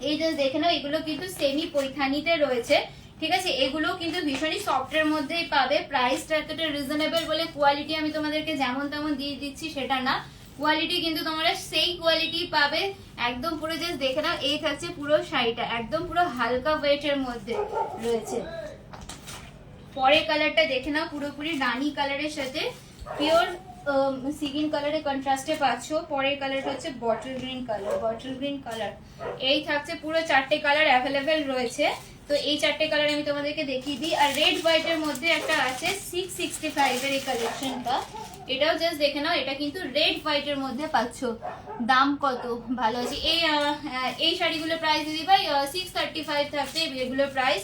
এই যে দেখে নাও, এগুলো কিন্তু সেমি পৈথানিতে রয়েছে, ঠিক আছে? এগুলো কিন্তু ভীষণই সফটের মধ্যেই পাবে। প্রাইসটা এতটা রিজনেবল বলে কোয়ালিটি আমি তোমাদেরকে যেমন তেমন দিয়ে দিচ্ছি সেটা না, কোয়ালিটি কিন্তু তোমরা সেই কোয়ালিটি পাবে একদম পুরো। জাস্ট দেখে নাও, এই থাকছে পুরো শাড়িটা একদম পুরো হালকা ওয়েটের মধ্যে রয়েছে। পরের কালারটা দেখে নাও, পুরোপুরি রানী কালারের সাথে পিওর সিগিন কালারের কন্ট্রাস্টে পাচ্ছ। পরের কালারটা হচ্ছে bottle green colour, bottle green colour. এই থাকছে পুরো 4টে কালার অ্যাভেলেবেল রয়েছে। তো এই 4টে কালার আমি তোমাদেরকে দেখিয়ে দিই। আর রেড হোয়াইটের মধ্যে একটা আছে 665 এর এই কালেকশনটা, এটাও জাস্ট দেখে নাও, এটা কিন্তু রেড হোয়াইটের মধ্যে পাচ্ছ। দাম কত ভালো আছে। এই শাড়িগুলোর প্রাইস দিদি ভাই 635 থাকছে। এগুলোর প্রাইস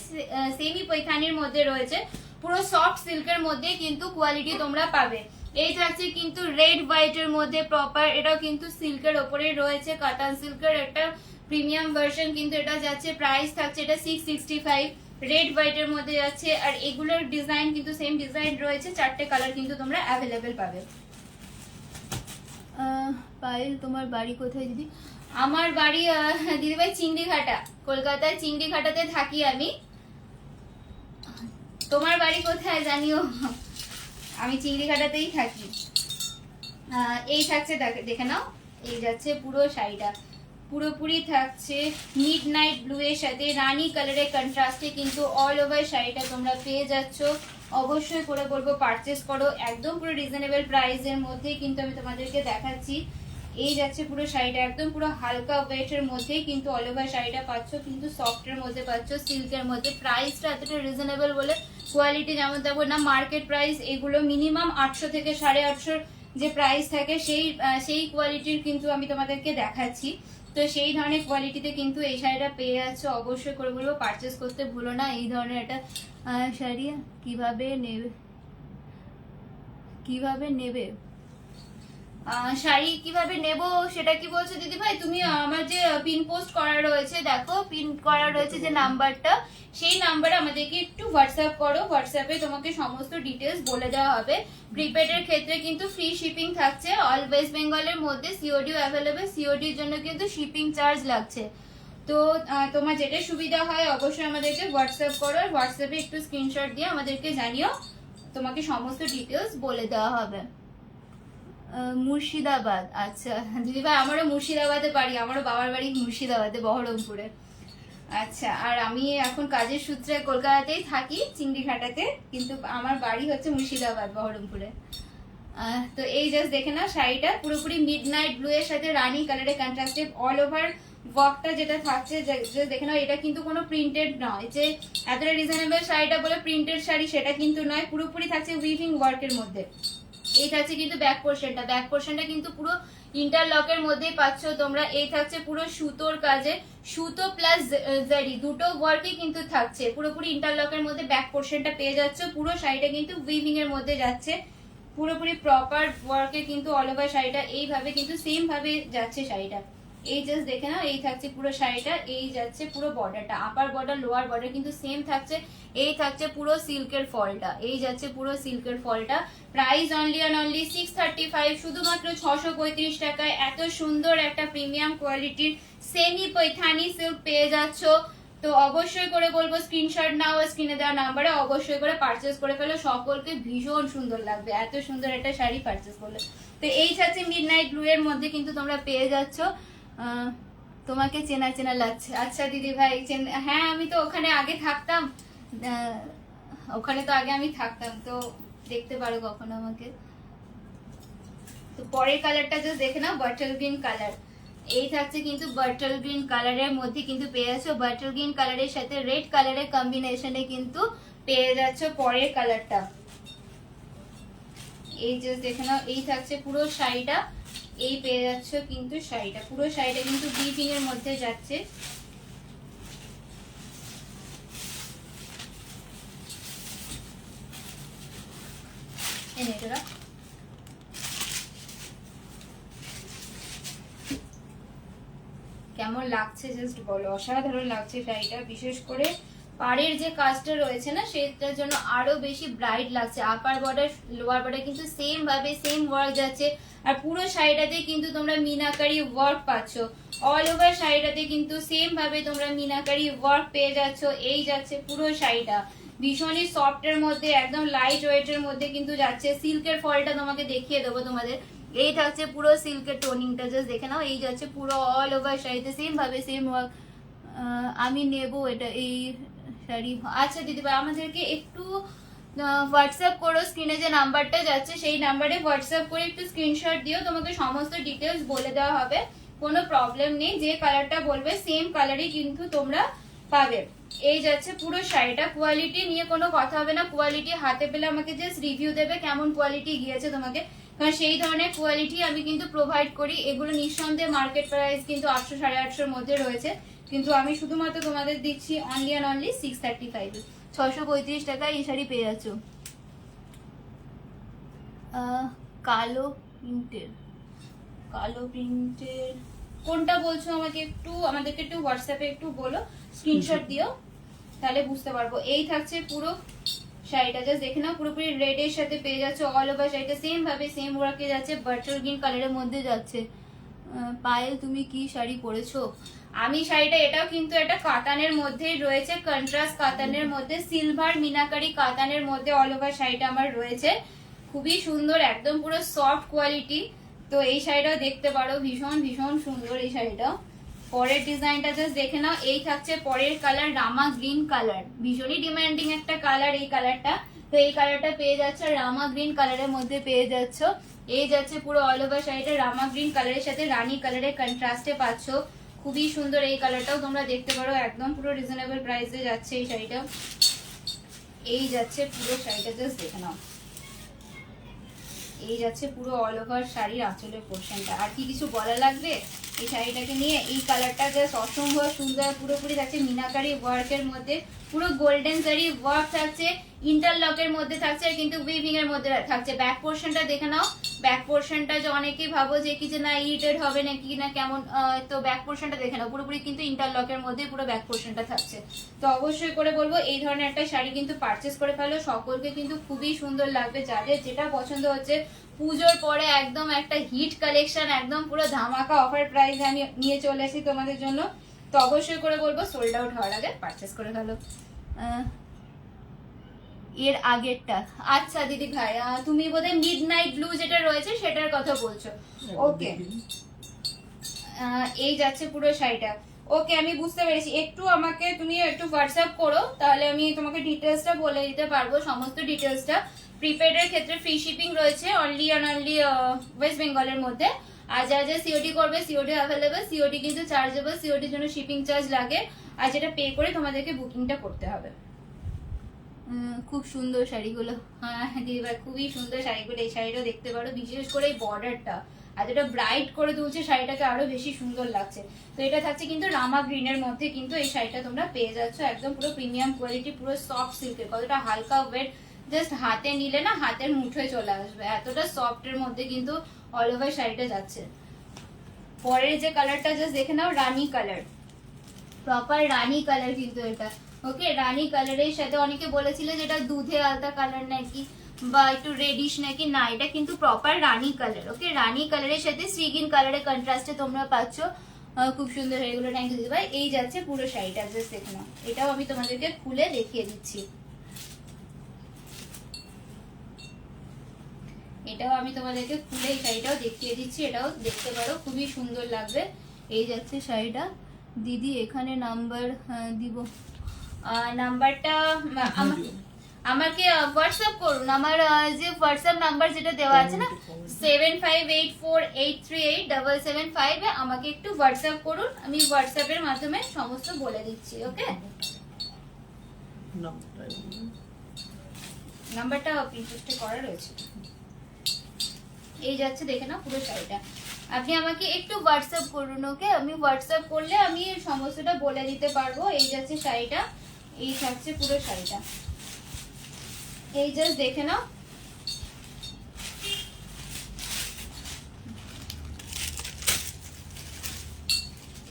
সেমি পৈথানির মধ্যে রয়েছে, পুরো সফট সিল্কের মধ্যে কিন্তু কোয়ালিটি তোমরা পাবে। এই থাকছে কিন্তু রেড হোয়াইটের মধ্যে প্রপার, এটাও কিন্তু সিল্কের ওপরে রয়েছে, কাতান সিল্কের একটা প্রিমিয়াম ভার্সন কিন্তু এটা যাচ্ছে। প্রাইস থাকছে এটা 665, রেড হোয়াইটের মধ্যে যাচ্ছে। আর এগুলোর ডিজাইন কিন্তু সেম ডিজাইন রয়েছে, 4টে কালার কিন্তু তোমরা অ্যাভেলেবেল পাবে। পায়েল তোমার বাড়ি কোথায় দিদি? আমার বাড়ি দিদিভাই চিংড়িঘাটা, কলকাতায় চিংড়িঘাটাতে থাকি আমি। তোমার বাড়ি কোথায় জানিও, আমি চিংড়িঘাটাতেই থাকি। এই থাকছে দেখে নাও, এই যাচ্ছে পুরো শাড়িটা পুরোপুরি থাকছে মিড নাইট ব্লু এর সাথে রানী কালারের কন্ট্রাস্টে কিন্তু অল ওভার শাড়িটা তোমরা পেয়ে যাচ্ছ। অবশ্যই করে বলবো পারচেস করো, একদম পুরো রিজনেবল প্রাইসের মধ্যেই কিন্তু আমি তোমাদেরকে দেখাচ্ছি। এই যাচ্ছে পুরো শাড়িটা একদম পুরো হালকা ওয়েটের মধ্যেই কিন্তু অল ওভার শাড়িটা পাচ্ছ, কিন্তু সফটের মধ্যে পাচ্ছ, সিল্কের মধ্যে। প্রাইসটা এতটা রিজনেবল বলে কোয়ালিটি যেমন তেমন না। মার্কেট প্রাইস এগুলো মিনিমাম 800 থেকে 850 যে প্রাইস থাকে সেই কোয়ালিটির কিন্তু আমি তোমাদেরকে দেখাচ্ছি। তো সেই ধরনের কোয়ালিটিতে কিন্তু এই শাড়িটা পেয়ে যাচ্ছে। অবশ্যই করে বলবো পারচেস করতে ভুলো না। এই ধরনের একটা শাড়ি কিভাবে নেবে শাড়ি কিভাবে নেব সেটা কি বলছো দিদি ভাই? তুমি আমার যে পিন পোস্ট করা রয়েছে, দেখো পিন করা রয়েছে যে নাম্বারটা, সেই নাম্বারে আমাদেরকে একটু হোয়াটসঅ্যাপ করো। হোয়াটসঅ্যাপে তোমাকে সমস্ত ডিটেলস বলে দেওয়া হবে। প্রিপেডের ক্ষেত্রে কিন্তু ফ্রি শিপিং থাকছে অল ওয়েস্ট বেঙ্গলের মধ্যে, সিওডিও অ্যাভেলেবেল। সিওডির জন্য কিন্তু শিপিং চার্জ লাগছে। তো তোমার যেটা সুবিধা হয় অবশ্যই আমাদেরকে হোয়াটসঅ্যাপ করো, আর হোয়াটসঅ্যাপে একটু স্ক্রিনশট দিয়ে আমাদেরকে জানিও, তোমাকে সমস্ত ডিটেলস বলে দেওয়া হবে। মুর্শিদাবাদ, আচ্ছা দিদি ভাই আমারও মুর্শিদাবাদে বাড়ি, আমারও বাবার বাড়ি মুর্শিদাবাদে বহরমপুরে। আচ্ছা, আর আমি এখন কাজের সূত্রে কলকাতাতেই থাকি চিংড়িঘাটাতে, কিন্তু আমার বাড়ি হচ্ছে মুর্শিদাবাদ বহরমপুরে। তো এই জাস্ট দেখে না, শাড়িটা পুরোপুরি মিড নাইট ব্লু এর সাথে রানী কালারের কন্ট্রাস্টে অল ওভার ওয়ার্কটা যেটা থাকছে দেখে নাও। এটা কিন্তু কোনো প্রিন্টেড নয় যে এতটা রিজনেবল শাড়িটা বলে প্রিন্টেড শাড়ি, সেটা কিন্তু নয়। পুরোপুরি থাকছে উইভিং ওয়ার্কের মধ্যে। এই থাকছে কিন্তু ব্যাক পোর্শনটা কিন্তু পুরো ইন্টারলকের মধ্যেই পাচ্ছ তোমরা। এই থাকছে পুরো সুতোর কাজে, সুতো প্লাস জারি দুটো ওয়ার্কই কিন্তু থাকছে পুরোপুরি ইন্টারলকের মধ্যে। ব্যাক পোর্শনটা পেয়ে যাচ্ছ, পুরো শাড়িটা কিন্তু উইভিং এর মধ্যে যাচ্ছে, পুরোপুরি প্রপার ওয়ার্কে কিন্তু অল ওভার শাড়িটা এইভাবে কিন্তু সেম ভাবে যাচ্ছে শাড়িটা। এই জাস্ট দেখে নাও, এই থাকছে পুরো শাড়িটা। এই যাচ্ছে পুরো বর্ডারটা, আপার বর্ডার লোয়ার বর্ডার কিন্তু সেম থাকছে। এই থাকছে পুরো সিল্কের ফলটা, এই যাচ্ছে পুরো সিল্কের ফলটা। প্রাইস অনলি অ্যান্ড অনলি 635, শুধুমাত্র 635 টাকায় এত সুন্দর একটা প্রিমিয়াম কোয়ালিটির সেমি পৈথানি সিল্ক পেয়ে যাচ্ছ। তো অবশ্যই করে বলবো স্ক্রিনশট নাও, স্ক্রিনে দেওয়া নাম্বারে অবশ্যই করে পারচেস করে ফেলো, সকলকে ভীষণ সুন্দর লাগবে এত সুন্দর একটা শাড়ি পারচেস করলে। তো এই থাকছে মিড নাইট ব্লু এর মধ্যে কিন্তু তোমরা পেয়ে যাচ্ছ। তোমাকে চেনা চেনা লাগছে। আচ্ছা দিদি ভাই, হ্যাঁ আমি তো ওখানে আগে থাকতাম, ওখানে তো আগে আমি থাকতাম, তো দেখতে পারো কখনো আমাকে। তো পরের কালারটা জাস্ট দেখে নাও, বটল গ্রিন কালার। এই থাকছে কিন্তু বটল গ্রিন কালারের মধ্যে কিন্তু পেয়ে যাচ্ছ, বটল গ্রিন কালারের সাথে রেড কালারের কম্বিনেশনে কিন্তু পেয়ে যাচ্ছ পরের কালারটা। এই জাস্ট দেখে নাও, এই থাকছে পুরো শাড়িটা, এই পেয়ে যাচ্ছ কিন্তু শাড়িটা, পুরো শাড়িটা কিন্তু উইভিং এর মধ্যে যাচ্ছে। এনে এটা কেমন লাগছে জাস্ট বলো, অসাধারণ লাগছে শাড়িটা। বিশেষ করে পাড়ের যে কাজটা রয়েছে না সেটার জন্য আরো বেশি ব্রাইট লাগছে। আপার বর্ডার লোয়ার বর্ডার কিন্তু সেম ভাবে সেম ওয়ার্ক যাচ্ছে, আর পুরো শাড়িটাতে কিন্তু তোমরা মিনাকারি ওয়ার্ক পাচ্ছ। অল ওভার শাড়িটাতে কিন্তু সেম ভাবে তোমরা মিনাকারি ওয়ার্ক পেয়ে যাচ্ছ। এই যাচ্ছে পুরো শাড়িটা ভীষণই সফট এর মধ্যে, একদম লাইট ওয়েট এর মধ্যে কিন্তু যাচ্ছে। সিল্কের ফলটা তোমাকে দেখিয়ে দেবো তোমাদের। এই থাকছে পুরো সিল্কের টোনিংটা, জাস্ট দেখে নাও। এই যাচ্ছে পুরো অল ওভার শাড়িতে সেম ভাবে সেম ওয়ার্ক। আমি নেব এটা এই শাড়ি। আচ্ছা দিদিভাই আমাদেরকে একটু হোয়াটসঅ্যাপ করো, স্ক্রিনে যে নাম্বারটা যাচ্ছে সেই নাম্বারে হোয়াটসঅ্যাপ করে একটু স্ক্রিনশট দিও, তোমাকে সমস্ত ডিটেলস বলে দেওয়া হবে, কোনো প্রবলেম নেই। যে কালারটা বলবে সেম কালারই কিন্তু তোমরা পাবে। এই যাচ্ছে পুরো শাড়িটা। কোয়ালিটি নিয়ে কোনো কথা হবে না, কোয়ালিটি হাতে পেলে আমাকে জাস্ট রিভিউ দেবে কেমন কোয়ালিটি গিয়েছে তোমাকে, কারণ সেই ধরনের কোয়ালিটি আমি কিন্তু প্রোভাইড করি। এগুলো নিঃসন্দেহে মার্কেট প্রাইস কিন্তু 800 850-এর মধ্যে রয়েছে, কিন্তু আমি শুধুমাত্র তোমাদের দিচ্ছি অনলি অ্যান্ড অনলি 635, 635 টাকায় এই শাড়ি পেয়ে যাচ্ছ। কালো প্রিন্টের, কালো প্রিন্টের কোনটা বলছো আমাকে একটু, আমাদেরকে একটু হোয়াটসঅ্যাপে একটু বলো, স্ক্রিনশট দিও তাহলে বুঝতে পারবো। এই থাকছে পুরো শাড়িটা, জাস্ট দেখে নাও পুরোপুরি রেড এর সাথে পেয়ে যাচ্ছে। অল ওভার শাড়িটা সেম ভাবে সেম ওয়ার্কে যাচ্ছে, বাটার গ্রিন কালারের মধ্যে যাচ্ছে। পায়েল তুমি কি শাড়ি পরেছো? আমি শাড়িটা, এটাও কিন্তু একটা কাতানের মধ্যেই রয়েছে, কন্ট্রাস্ট কাতানের মধ্যে, সিলভার মিনাকারি কাতানের মধ্যে অল ওভার শাড়িটা আমার রয়েছে। খুবই সুন্দর, একদম পুরো সফট কোয়ালিটি। তো এই শাড়িটাও দেখতে পারো, ভীষণ ভীষণ সুন্দর এই শাড়িটা। পরের ডিজাইনটা জাস্ট দেখে নাও। এই থাকছে পরের কালার, রামা গ্রিন কালার, ভীষণই ডিমান্ডিং একটা কালার এই কালারটা। তো এই কালারটা পেয়ে যাচ্ছে রামা গ্রিন কালারের মধ্যে পেয়ে যাচ্ছ। এই যাচ্ছে পুরো অল ওভার শাড়িটা রামা গ্রিন কালারের সাথে রানী কালারের কন্ট্রাস্টে পাচ্ছ। খুবই সুন্দর এই কালারটাও তোমরা দেখতে পারো, একদম পুরো রিজনেবল প্রাইসে যাচ্ছে এই শাড়িটা। এই যাচ্ছে পুরো শাড়িটা, জাস্ট দেখে নাও। এই যাচ্ছে পুরো অল ওভার শাড়ির আঁচলের পোর্শনটা। আর কি কিছু বলা লাগবে এই শাড়িটাকে নিয়ে? এই কালারটা জাস্ট অসম্ভব সুন্দর, পুরোপুরি থাকছে মিনাকারি ওয়ার্কের মধ্যে, পুরো গোল্ডেন জারি ওয়ার্ক থাকছে, ইন্টারলকের মধ্যে থাকছে, আর কিন্তু উইভিং এর মধ্যে থাকছে। ব্যাক পোর্শনটা দেখে নাও। ব্যাক পোর্শনটা যে অনেকেই ভাবো যে কি যে না ইরিটেড হবে নাকি না কেমন, তো ব্যাক পোর্শনটা দেখে নাও, পুরোপুরি কিন্তু ইন্টারলকের মধ্যে পুরো ব্যাক পোর্শনটা থাকছে। তো অবশ্যই করে বলবো এই ধরনের একটা শাড়ি কিন্তু পারচেস করে ফেলো, সকলকে কিন্তু খুবই সুন্দর লাগবে। যাদের যেটা পছন্দ হচ্ছে, পুজোর পরে একদম একটা হিট কালেকশন, একদম পুরো ধামাকা অফার প্রাইসে আমি নিয়ে চলে আসি তোমাদের জন্য। তো অবশ্যই করে বলবো সোল্ড আউট হওয়ার আগে পারচেস করে ফেলো। এর আগেরটা, আচ্ছা দিদি ভাই তুমি বোধহয় মিড নাইট ব্লু যেটা রয়েছে সেটার কথা বলছো। ওকে, এই যাচ্ছে পুরো শাড়িটা। ওকে, আমি বুঝতে পেরেছি। একটু আমাকে তুমি একটু হোয়াটসঅ্যাপ করো, তাহলে আমি তোমাকে ডিটেলসটা বলে দিতে পারবো, সমস্ত ডিটেলসটা। প্রিপেড এর ক্ষেত্রে ফ্রি শিপিং রয়েছে অনলি অ্যান্ড অনলি ওয়েস্ট বেঙ্গলের মধ্যে। আর যা যা সিওডি করবে সিওডি অ্যাভেলেবেল, সিওডি কিন্তু চার্জেবল, সিওডির জন্য শিপিং চার্জ লাগে, আর যেটা পে করে তোমাদেরকে বুকিংটা করতে হবে। খুব সুন্দর শাড়িগুলো, হ্যাঁ দিদিভাই খুবই সুন্দর শাড়িগুলো। এই শাড়িটাও দেখতে পারো, বিশেষ করে এই বর্ডারটা আর যেটা ব্রাইট করে তুলছে শাড়িটাকে আরো বেশি সুন্দর লাগছে। তো এটা থাকছে কিন্তু রামা গ্রিনের মধ্যে, কিন্তু এই শাড়িটা তোমরা পেয়ে যাচ্ছ একদম পুরো প্রিমিয়াম কোয়ালিটি, পুরো সফট সিল্কের, কতটা হালকা ওয়েট, জাস্ট হাতে নিলে না হাতের মুঠোয় চলে আসবে, এতটা সফট এর মধ্যে কিন্তু অল ওভার শাড়িটা যাচ্ছে। পরের যে কালারটা জাস্ট দেখে নাও, রানী কালার, প্রপার রানী কালার কিন্তু এটা। ওকে, রানী কালারের সাথে অনেকে বলেছিল যে এটা দুধে আলতা কালার নাকি বা একটু রেডিশ নাকি, না এটা কিন্তু প্রপার রানী কালার। ওকে, রানী কালারের সাথে সি গ্রিন কালারের কন্ট্রাস্টে তোমরা পাচ্ছ। খুব সুন্দর এগুলো, থ্যাংক ইউ দিদি ভাই। এই যাচ্ছে পুরো শাড়িটা, জাস্ট দেখে নাও। এটাও আমি তোমাদেরকে খুলে দেখিয়ে দিচ্ছি, এটাও আমি তোমাদেরকে খুলে এই শাড়িটাও দেখিয়ে দিচ্ছি, এটাও দেখতে পারো, খুবই সুন্দর লাগবে। এই যাচ্ছে শাড়িটা। দিদি এখানে নাম্বার দিব, নাম্বারটা আমাকে হোয়াটসঅ্যাপ করুন। আমার যে হোয়াটসঅ্যাপ নাম্বার যেটা দেওয়া আছে না 7584838775, আমাকে একটু হোয়াটসঅ্যাপ করুন, আমি হোয়াটসঅ্যাপের মাধ্যমে সমস্ত বলে দিচ্ছি। ওকে, নাম্বারটা প্রিন্টে করা রয়েছে। এই যাচ্ছে দেখে না পুরো শাড়িটা, আপনি আমাকে একটু হোয়াটসঅ্যাপ করুন। ওকে, আমি হোয়াটসঅ্যাপ করলে আমি সমস্তটা বলে দিতে পারবো। এই যাচ্ছে শাড়িটা, এই থাকছে পুরো শাড়িটা, এই জাস্ট দেখে নাও।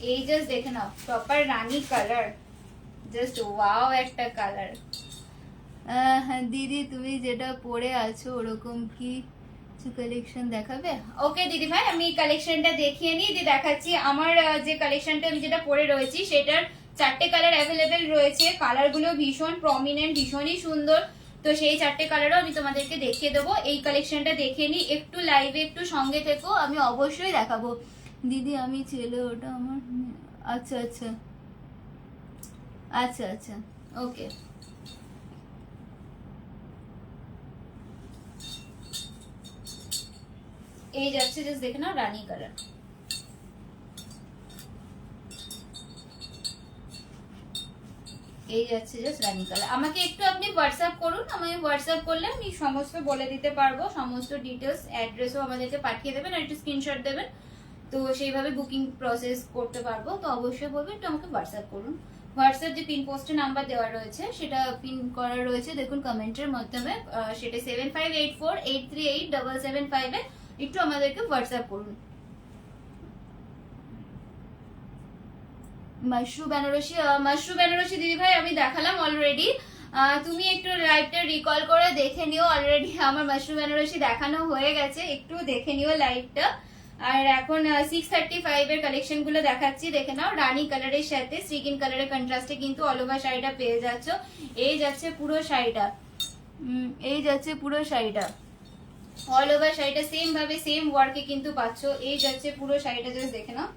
এই জাস্ট দেখে নাও, প্রপার রানী কালার, জাস্ট ওয়াও একটা কালার। দিদি তুমি যেটা পরে আছো ওরকম কি কিছু কালেকশন দেখাবে? ওকে দিদি ভাই, আমি কালেকশনটা দেখিয়ে নিই, দিয়ে দেখাচ্ছি। আমার যে কালেকশনটা আমি যেটা পরে রয়েছি সেটার 4টে কালার অ্যাভেলেবেল রয়েছে। কালারগুলো ভীষণ প্রমিনেন্ট, ভীষণই সুন্দর। তো সেই 4টে কালারও আমি তোমাদেরকে দেখিয়ে দেবো। এই কালেকশনটা দেখে নিই, একটু লাইভে একটু সঙ্গে থেকো, আমি অবশ্যই দেখাবো। দিদি আমি ছেলে, ওটা আমার, আচ্ছা আচ্ছা আচ্ছা আচ্ছা, ওকে। এই যাচ্ছে জাস্ট দেখে নাও রানী কালার। এই যাচ্ছে জাস্ট রানী কালার। আমাকে একটু আপনি হোয়াটসঅ্যাপ করুন, আমাকে হোয়াটসঅ্যাপ করলে আমি সমস্ত বলে দিতে পারবো, সমস্ত ডিটেলস, অ্যাড্রেসও আমাদেরকে পাঠিয়ে দেবেন আর একটু স্ক্রিনশট দেবেন, তো সেইভাবে বুকিং প্রসেস করতে পারবো। তো অবশ্যই বলবেন একটু আমাকে হোয়াটসঅ্যাপ করুন। হোয়াটসঅ্যাপ যে পিন পোস্টে নাম্বার দেওয়া রয়েছে সেটা পিন করা রয়েছে দেখুন কমেন্টের মাধ্যমে, সেটা 7584838775 এ একটু আমাদেরকে হোয়াটসঅ্যাপ করুন। মাশরু বেনারসি, মাশরু বেনারসি দিদি ভাই আমি দেখালাম অলরেডি, তুমি একটু লাইভটা রিকল করে দেখে নিও। অলরেডি আমার মাশরু বেনারসি দেখানো হয়ে গেছে, একটু দেখে নিও লাইভটা। আর এখন 635 এর কালেকশন গুলো দেখাচ্ছি, দেখে নাও। রানী কালারের সাথে স্কিন কালারের কন্ট্রাস্টে কিন্তু অল ওভার শাড়িটা পেয়ে যাচ্ছ। এই যাচ্ছে পুরো শাড়িটা, এই যাচ্ছে পুরো শাড়িটা, অল ওভার শাড়িটা সেম ভাবে সেম ওয়ার্কে কিন্তু পাচ্ছ। এই যাচ্ছে পুরো শাড়িটা, জাস্ট দেখে নাও,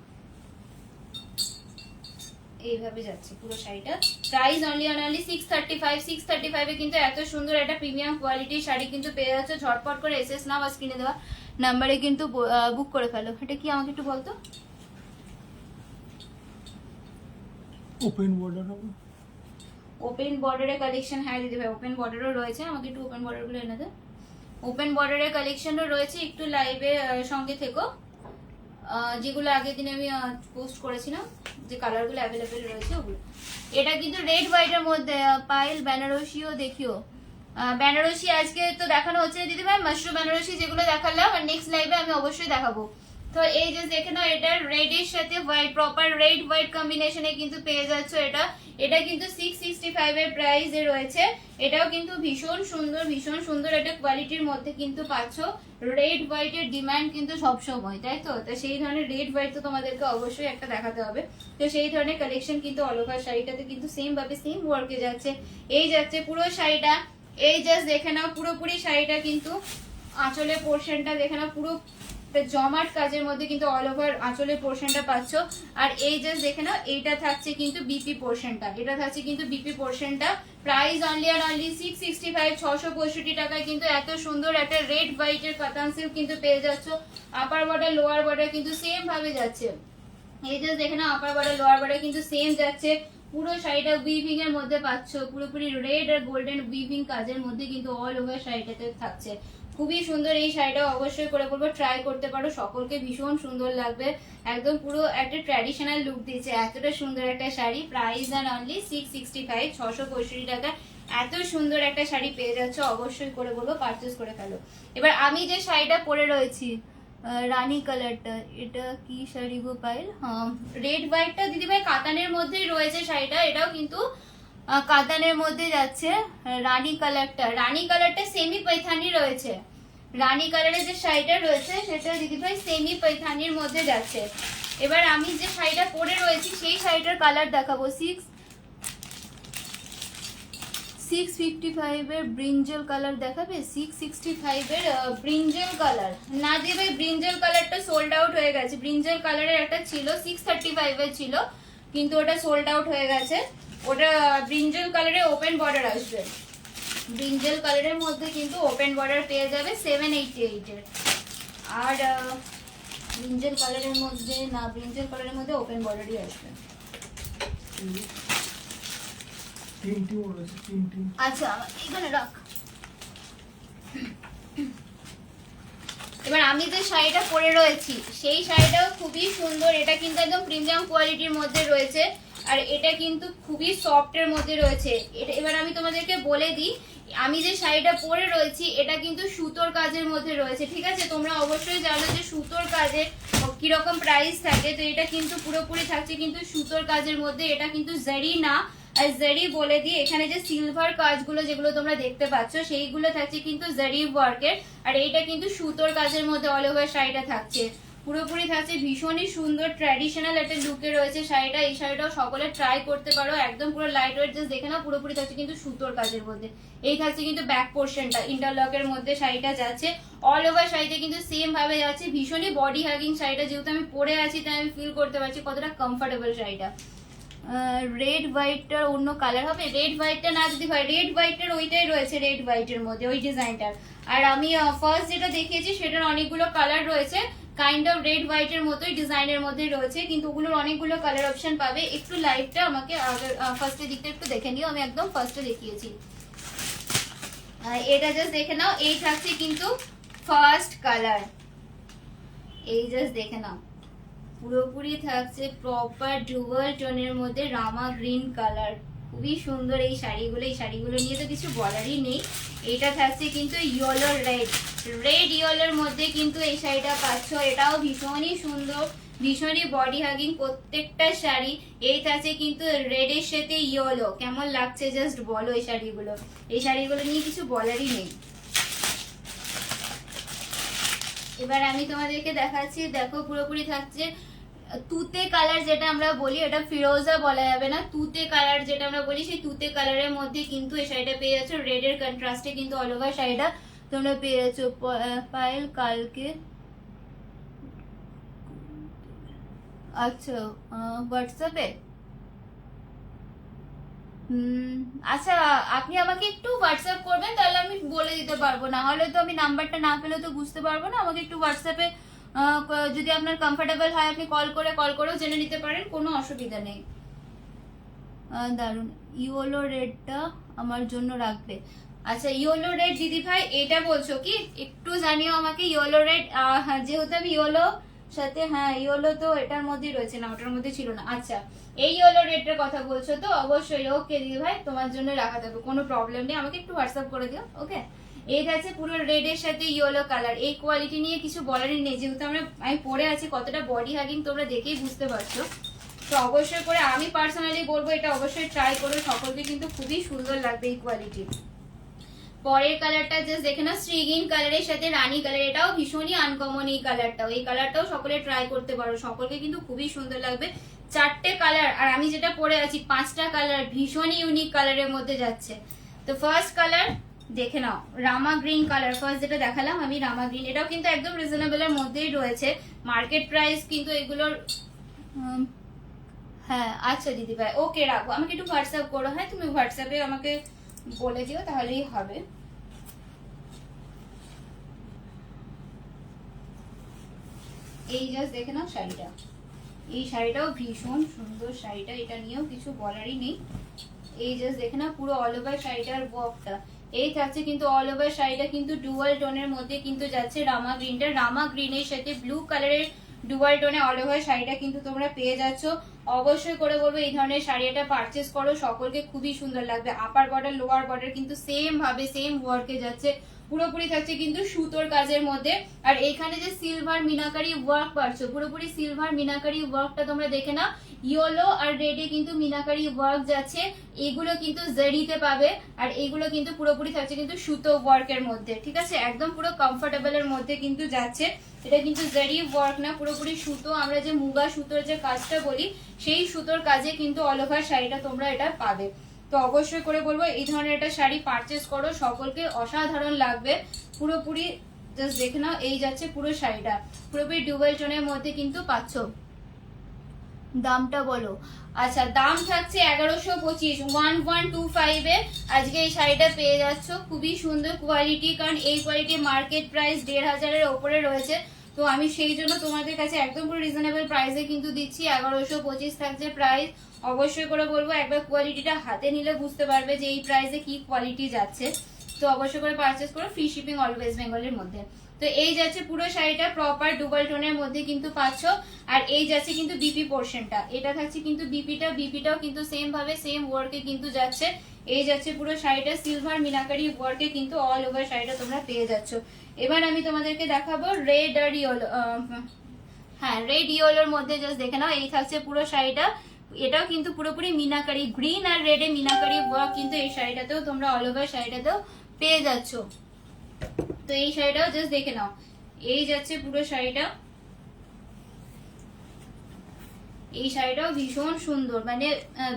এইভাবে যাচ্ছে পুরো শাড়িটা। প্রাইস অনলি 635 এ কিন্তু এত সুন্দর একটা প্রিমিয়াম কোয়ালিটির শাড়ি কিন্তু পেয়ে যাচ্ছ। ঝটপট করে এসএস নাও আর স্ক্রিনে দেওয়া নাম্বারে কিন্তু বুক করে ফেলো। এটা কি আমাকে একটু বলতো? ওপেন বর্ডার হবে, ওপেন বর্ডারের কালেকশন, হ্যাঁ দিদি ভাই ওপেন বর্ডারও রয়েছে, আমাকে একটু ওপেন বর্ডার গুলো এনে দে। ওপেন বর্ডারের কালেকশনও রয়েছে, একটু লাইভে সঙ্গে থেকো। যেগুলো আগের দিনে আমি পোস্ট করেছিলাম, যে কালারগুলো অ্যাভেলেবেল রয়েছে ওগুলো। এটা কিন্তু রেড হোয়াইটের মধ্যে পাইল বেনারসিও দেখিও। বেনারসি আজকে তো দেখানো হচ্ছে দিদি ভাই, মাশরু বেনারসি যেগুলো দেখালাম, আর নেক্সট লাইভে আমি অবশ্যই দেখাবো। তো এই যে দেখে নাও, এটা রেডের সাথে হোয়াইট, প্রপার রেড হোয়াইট কম্বিনেশনে কিন্তু পেয়ে যাচ্ছ। এটা কিন্তু 665 এর প্রাইসে রয়েছে। এটাও কিন্তু ভীষণ সুন্দর একটা কোয়ালিটির মধ্যে কিন্তু পাচ্ছ। রেড হোয়াইটের ডিমান্ড কিন্তু সব সময়, তাই তো? তো সেই ধরনের রেড হোয়াইট তো তোমাদেরকে অবশ্যই একটা দেখাতে হবে। তো সেই ধরনের কালেকশন কিন্তু অল ওভার শাড়িটাতে কিন্তু সেম ভাবে সেম ওয়ার্কে যাচ্ছে। এই যাচ্ছে পুরো শাড়িটা, এই জাস্ট দেখে নাও পুরোপুরি শাড়িটা কিন্তু আঁচলের পোর্শনটা দেখে নাও, পুরো জমাট কাজের মধ্যে কিন্তু অল ওভার আঁচলের পোর্শনটা পাচ্ছ। আর এই জাস্ট দেখে নাও, এইটা থাকছে কিন্তু বিপি পোর্শনটা, এটা থাকছে কিন্তু বিপি পোর্শনটা। প্রাইস অনলি 665, 665 টাকায় কিন্তু এত সুন্দর একটা রেড হোয়াইটের কাতান সিল্ক কিন্তু পেয়ে যাচ্ছ। আপার বর্ডার লোয়ার বর্ডার কিন্তু সেম ভাবে যাচ্ছে। এই জাস্ট দেখে নাও, আপার বর্ডার লোয়ার বর্ডার কিন্তু সেম যাচ্ছে। পুরো শাড়িটা উইভিং এর মধ্যে পাচ্ছ, পুরোপুরি রেড আর গোল্ডেন উইভিং কাজের মধ্যে কিন্তু অল ওভার শাড়িটাতে থাকছে। খুবই সুন্দর এই শাড়িটা, অবশ্যই করে বলবো ট্রাই করতে পারো, সকলকে ভীষণ সুন্দর লাগবে। একদম পুরো একটা ট্র্যাডিশনাল লুক দিচ্ছে এতটা সুন্দর একটা শাড়ি। প্রাইস আর অনলি 665, 665 টাকা এত সুন্দর একটা শাড়ি পেয়ে যাচ্ছ। অবশ্যই করে বলবো পারচেস করে ফেলো। এবার আমি যে শাড়িটা পরে রয়েছি রানী কালারটা, এটা কি শাড়ি গো পাইল? হ্যাঁ রেড হোয়াইটটা দিদি ভাই কাতানের মধ্যেই রয়েছে শাড়িটা, এটাও কিন্তু কাতানের মধ্যে যাচ্ছে। রানী কালারটা সেমি পৈথানি রয়েছে। রানী কালারের যে শাড়িটা রয়েছে সেটা দিদি ভাই সেমি পৈথানির মধ্যে যাচ্ছে। এবার আমি যে শাড়িটা পরে রয়েছি সেই শাড়িটার কালার দেখাবো। 655 এর ব্রিঞ্জল কালার দেখাবে? 665 এর ব্রিঞ্জল কালার না দিয়ে ভাই, ব্রিঞ্জল কালারটা সোল্ড আউট হয়ে গেছে। ব্রিঞ্জল কালারের একটা ছিল 635 এর ছিল, কিন্তু ওটা সোল্ড আউট হয়ে গেছে। ওটা ব্রিঞ্জল কালারে ওপেন বর্ডার আসবে, ব্রিঞ্জল কালারের মধ্যে কিন্তু ওপেন বর্ডার পেয়ে যাবে 788 এর। আর ব্রিঞ্জল কালারের মধ্যে না, ব্রিঞ্জল কালারের মধ্যে ওপেন বর্ডারই আসবে। আচ্ছা এখানে রাখ। এবার আমি যে শাড়িটা পরে রয়েছি সেই শাড়িটাও খুবই সুন্দর, এটা কিন্তু একদম প্রিমিয়াম কোয়ালিটির মধ্যে রয়েছে। আর এটা কিন্তু খুবই সফট এর মধ্যে রয়েছে। এটা এবার আমি তোমাদেরকে বলে দিই, আমি যে শাড়িটা পরে রয়েছি এটা কিন্তু সুতোর কাজের মধ্যে রয়েছে, ঠিক আছে? তোমরা অবশ্যই জানো যে সুতোর কাজে কিরকম প্রাইস থাকে, তো এটা কিন্তু পুরোপুরি থাকছে কিন্তু সুতোর কাজের মধ্যে, এটা কিন্তু জারি না। আর জারি বলে দিই, এখানে যে সিলভার কাজগুলো যেগুলো তোমরা দেখতে পাচ্ছ সেইগুলো থাকছে কিন্তু জারি ওয়ার্কের, আর এইটা কিন্তু সুতোর কাজের মধ্যে অল ওভার শাড়িটা থাকছে। পুরোপুরি থাকছে ভীষণই সুন্দর ট্র্যাডিশনাল একটা লুকে রয়েছে শাড়িটা। এই শাড়িটাও সকলে ট্রাই করতে পারো, একদম পুরো লাইট ওয়েট, জাস্ট দেখে নাও পুরোপুরি থাকছে কিন্তু সুতোর কাজের মধ্যে। এই থাকছে কিন্তু ব্যাক পোর্শনটা ইন্টারলকের মধ্যে শাড়িটা যাচ্ছে, অল ওভার শাড়িতে কিন্তু সেম ভাবে যাচ্ছে। ভীষণই বডি হাগিং শাড়িটা, যেহেতু আমি পরে আছি তাই আমি ফিল করতে পারছি কতটা কমফোর্টেবল শাড়িটা। রেড হোয়াইটটার অন্য কালার হবে, রেড হোয়াইটটা না যদি হয়, রেড হোয়াইটের ওইটাই রয়েছে, রেড হোয়াইটের মধ্যে ওই ডিজাইনটার। আর আমি ফার্স্ট যেটা দেখিয়েছি সেটার অনেকগুলো কালার রয়েছে, কাইন্ড অফ রেড হোয়াইটের মতোই ডিজাইনের মধ্যে রয়েছে, কিন্তু ওগুলোর অনেকগুলো কালার অপশন পাবে। একটু লাইটটা আমাকে ফার্স্টের দিকটা একটু দেখে নিও, আমি একদম ফার্স্টে দেখিয়েছি। এটা জাস্ট দেখে নাও, এই থাকছে কিন্তু ফার্স্ট কালার, এই জাস্ট দেখে নাও পুরোপুরি থাকছে প্রপার ডুয়াল টোনের মধ্যে রামা গ্রিন কালার, খুবই সুন্দর এই শাড়িগুলো। এই শাড়িগুলো নিয়ে তো কিছু বলারই নেই। এটা থাকছে কিন্তু ইয়েলো রেড, রেড ইয়েলোর মধ্যে কিন্তু এই শাড়িটা পাচ্ছ, এটাও ভীষণই সুন্দর, ভীষণই বডি হাগিং প্রত্যেকটা শাড়ি। এই থাকছে কিন্তু রেডের সাথে ইয়েলো, কেমন লাগছে জাস্ট বলো এই শাড়িগুলো। এই শাড়িগুলো নিয়ে কিছু বলারই নেই। এবার আমি তোমাদেরকে দেখাচ্ছি, দেখো পুরোপুরি থাকছে তুতে কালার, যেটা আমরা বলি, এটা ফিরোজা বলা যাবে না, তুতে কালার যেটা আমরা বলি, সেই তুতে কালারের মধ্যে কিন্তু এই শাড়িটা পেয়ে যাচ্ছ, রেড এর কন্ট্রাস্টে কিন্তু অল ওভার শাড়িটা তোমরা পেয়ে যাচ্ছ। পায়েল কালকে আচ্ছা হোয়াটসঅ্যাপে, আচ্ছা আপনি আমাকে একটু হোয়াটসঅ্যাপ করবেন, তাহলে আমি বলে দিতে পারবো, না হলে তো আমি নাম্বারটা না পেলে তো বুঝতে পারবো না। আমাকে একটু হোয়াটসঅ্যাপে যদি আপনার কমফোর্টেবল হয় আপনি কল করেও জেনে নিতে পারেন, কোনো অসুবিধা নেই। দারুন, ইয়েলো রেডটা আমার জন্য রাখবে। আচ্ছা ইয়েলো রেড দিদি ভাই এটা বলছো কি, একটু জানিও আমাকে। ইয়েলো রেড, হ্যাঁ যেহেতু আমি ইয়েলো সাথে, হ্যাঁ ইয়েলো তো এটার মধ্যেই রয়েছে না, ওটার মধ্যে ছিল না। আচ্ছা এই ইয়েলো রেডটার কথা বলছো তো, অবশ্যই ওকে দিদি ভাই, তোমার জন্য রাখা যাবে, কোনো প্রবলেম নেই, আমাকে একটু হোয়াটসঅ্যাপ করে দিও। ওকে, এই আছে পুরো রেড এর সাথে ইয়েলো কালার। এই কোয়ালিটি নিয়ে কিছু বলারই নেই, যেহেতু আমি পরে আছি, কতটা বডি হাগিং তোমরা দেখেই বুঝতে পারছো। তো অবশ্যই করে আমি পার্সোনালি বলবো এটা অবশ্যই ট্রাই করো, সকলকে কিন্তু খুবই সুন্দর লাগবে এই কোয়ালিটি। পরের কালারটা জাস্ট দেখে না, শ্রীগ্রিন কালারের সাথে রানী কালার, এটাও ভীষণই আনকমন এই কালারটাও। এই কালারটাও সকলে ট্রাই করতে পারো, সকলকে কিন্তু খুবই সুন্দর লাগবে। চারটে কালার, আর আমি যেটা পরে আছি পাঁচটা কালার, ভীষণই ইউনিক কালারের মধ্যে যাচ্ছে। তো ফার্স্ট কালার দেখে নাও, রামা গ্রিন কালার, ফার্স্ট যেটা দেখালাম আমি রামা গ্রিন, এটাও কিন্তু একদম রিজনেবল এর মধ্যেই রয়েছে। মার্কেট প্রাইস কিন্তু এগুলোর, হ্যাঁ আচ্ছা দিদি ভাই ওকে রাখবো, আমাকে একটু হোয়াটসঅ্যাপ করো। হ্যাঁ তুমি হোয়াটসঅ্যাপে আমাকে বলে দিও, তাহলেই হবে। এই জাস্ট দেখে নাও শাড়িটা, এই শাড়িটাও ভীষণ সুন্দর শাড়িটা, এটা নিয়েও কিছু বলারই নেই। এই জাস্ট দেখে নাও পুরো অল ওভার শাড়িটার ওয়ার্কটা, এই থাকছে কিন্তু অল ওভার শাড়িটা কিন্তু ডুয়াল টোনের মধ্যে কিন্তু যাচ্ছে রামা গ্রিনটা, রামা গ্রিনের সাথে ব্লু কালারের ডুয়াল টোনে অল ওভার শাড়িটা কিন্তু তোমরা পেয়ে যাচ্ছ। অবশ্যই করে বলবো এই ধরনের শাড়ি এটা পারচেস করো, সকলকে খুবই সুন্দর লাগবে। আপার বর্ডার লোয়ার বর্ডার কিন্তু সেম ভাবে সেম ওয়ার্কে যাচ্ছে, পুরোপুরি থাকছে কিন্তু সুতোর কাজের মধ্যে। আর এইখানে যে সিলভার মিনাকারি ওয়ার্ক পাচ্ছ, পুরোপুরি সিলভার মিনাকারি ওয়ার্কটা তোমরা দেখে নাও, ইয়েলো আর রেডে কিন্তু মিনাকারি ওয়ার্ক যাচ্ছে, এগুলো কিন্তু জারিতে পাবে, আর এগুলো কিন্তু পুরোপুরি থাকছে কিন্তু সুতো ওয়ার্কের মধ্যে, ঠিক আছে? একদম পুরো কমফোর্টেবল এর মধ্যে কিন্তু যাচ্ছে। এটা কিন্তু জারি ওয়ার্ক না, পুরোপুরি সুতো, আমরা যে মুগা সুতোর যে কাজটা বলি সেই সুতোর কাজে কিন্তু অল ওভার শাড়িটা তোমরা এটা পাবে। তো অবশ্যই করে বলবো এই ধরনের একটা শাড়ি পারচেস করো, সকলকে অসাধারণ লাগবে। পুরোপুরি জাস্ট দেখে নাও, এই যাচ্ছে পুরো শাড়িটা, পুরোপুরি ডুয়েল টোনের মধ্যে কিন্তু পাচ্ছ। দামটা বলো। আচ্ছা দাম থাকছে 1125, 1125 এ আজকে এই শাড়িটা পেয়ে যাচ্ছ। খুবই সুন্দর কোয়ালিটি, কারণ এই কোয়ালিটি মার্কেট প্রাইস 1500 এর ওপরে রয়েছে, তো আমি সেই জন্য তোমাদের কাছে একদম পুরো রিজনেবল প্রাইসে কিন্তু দিচ্ছি। 1125 থাকছে প্রাইস। অবশ্যই করে বলবো একবার কোয়ালিটিটা হাতে নিলে বুঝতে পারবে যে এই প্রাইসে কি কোয়ালিটি যাচ্ছে। তো অবশ্যই করে পারচেস করো, ফ্রি শিপিং অল ওয়েস্ট বেঙ্গলের মধ্যে। তো এই যাচ্ছে পুরো শাড়িটা প্রপার ডুবাল টোনের মধ্যে কিন্তু পাচ্ছ। আর এই যাচ্ছে কিন্তু বিপি পোর্শনটা, এটা থাকছে কিন্তু বিপিটাও কিন্তু সেম ভাবে সেম ওয়ার্কে কিন্তু যাচ্ছে। এই যাচ্ছে পুরো শাড়িটা সিলভার মিনাকারি ওয়ার্কে কিন্তু অল ওভার শাড়িটা তোমরা পেয়ে যাচ্ছ। এবার আমি তোমাদেরকে দেখাবো রেড আর ইয়েলো, হ্যাঁ রেড ইয়েলোর মধ্যে জাস্ট দেখে নাও। এই থাকছে পুরো শাড়িটা, এটাও কিন্তু পুরোপুরি মিনাকারি, গ্রিন আর রেডে মিনাকারি ওয়ার্ক কিন্তু এই শাড়িটাতেও তোমরা অল ওভার শাড়িটাতেও পেয়ে যাচ্ছ। তো এই শাড়িটাও জাস্ট দেখে নাও। এই যাচ্ছে পুরো শাড়িটা, এই শাড়িটাও ভীষণ সুন্দর, মানে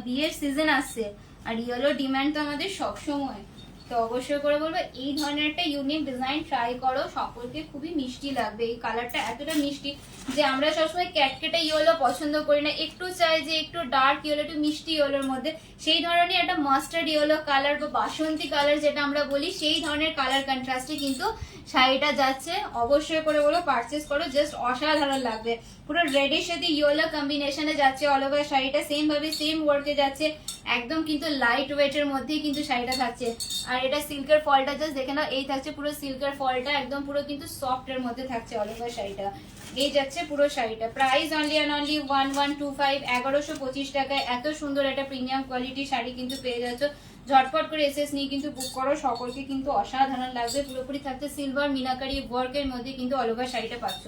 বিয়ের সিজন আসছে আর ইয়েলো ডিমান্ড তো আমাদের সব সময়। তো অবশ্যই করে বলবো এই ধরনের একটা ইউনিক ডিজাইন ট্রাই করো, সকলকে খুবই মিষ্টি লাগবে। এই কালারটা এতটা মিষ্টি যে আমরা সবসময় ক্যাটকেটে ইয়েলো পছন্দ করি না, একটু চাই যে একটু ডার্ক ইয়েলো, একটু মিষ্টি ইয়েলোর মধ্যে সেই ধরনের একটা মাস্টার্ড ইয়েলো কালার বা বাসন্তী কালার যেটা আমরা বলি, সেই ধরনের কালার কন্ট্রাস্টে কিন্তু শাড়িটা যাচ্ছে। অবশ্যই করে বলো পারচেস করো, জাস্ট অসাধারণ লাগবে। পুরো রেডের সাথে ইয়েলো কম্বিনেশনে যাচ্ছে অল ওভার শাড়িটা, সেম ভাবে সেম ওয়ার্কে যাচ্ছে, একদম কিন্তু লাইট ওয়েটের মধ্যেই কিন্তু শাড়িটা থাকছে। আর এটা সিল্কের ফলটা জাস্ট দেখে নাও, এই থাকছে পুরো সিল্কের ফলটা, একদম পুরো কিন্তু সফট এর মধ্যে থাকছে অল ওভার শাড়িটা। এই যাচ্ছে পুরো শাড়িটা, প্রাইস অনলি অ্যান্ড অনলি 1125, 1125 টাকায় এত সুন্দর একটা প্রিমিয়াম কোয়ালিটি শাড়ি কিন্তু পেয়ে যাচ্ছ। ঝটপট করে এসএস নিয়ে কিন্তু বুক করো, সকলকে কিন্তু অসাধারণ লাগবে। পুরোপুরি থাকছে সিলভার মিনাকারি ওয়ার্কের মধ্যে কিন্তু অল ওভার শাড়িটা পাচ্ছ।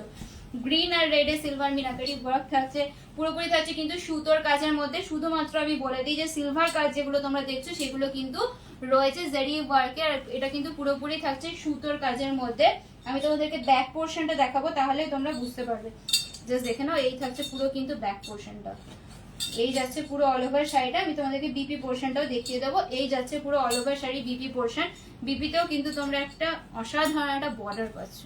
গ্রিন আর রেডে সিলভার মিনাকারি ওয়ার্ক থাকছে, পুরোপুরি থাকছে কিন্তু সুতোর কাজের মধ্যে। শুধুমাত্র আমি বলে দিই যে সিলভার কাজ যেগুলো তোমরা দেখছো সেগুলো কিন্তু রয়েছে জারি ওয়ার্কে, আর এটা কিন্তু পুরোপুরি থাকছে সুতোর কাজের মধ্যে। আমি তোমাদেরকে ব্যাক পোর্শনটা দেখাবো, তাহলে তোমরা বুঝতে পারবে। জাস্ট দেখে নাও, এই থাকছে পুরো কিন্তু ব্যাক পোর্শনটা। এই যাচ্ছে পুরো অল ওভার শাড়িটা, আমি তোমাদেরকে বিপি পোর্শনটাও দেখিয়ে দেবো। এই যাচ্ছে পুরো all over sari BP portion, বিপিতেও কিন্তু তোমরা একটা অসাধারণ একটা বর্ডার পাচ্ছ।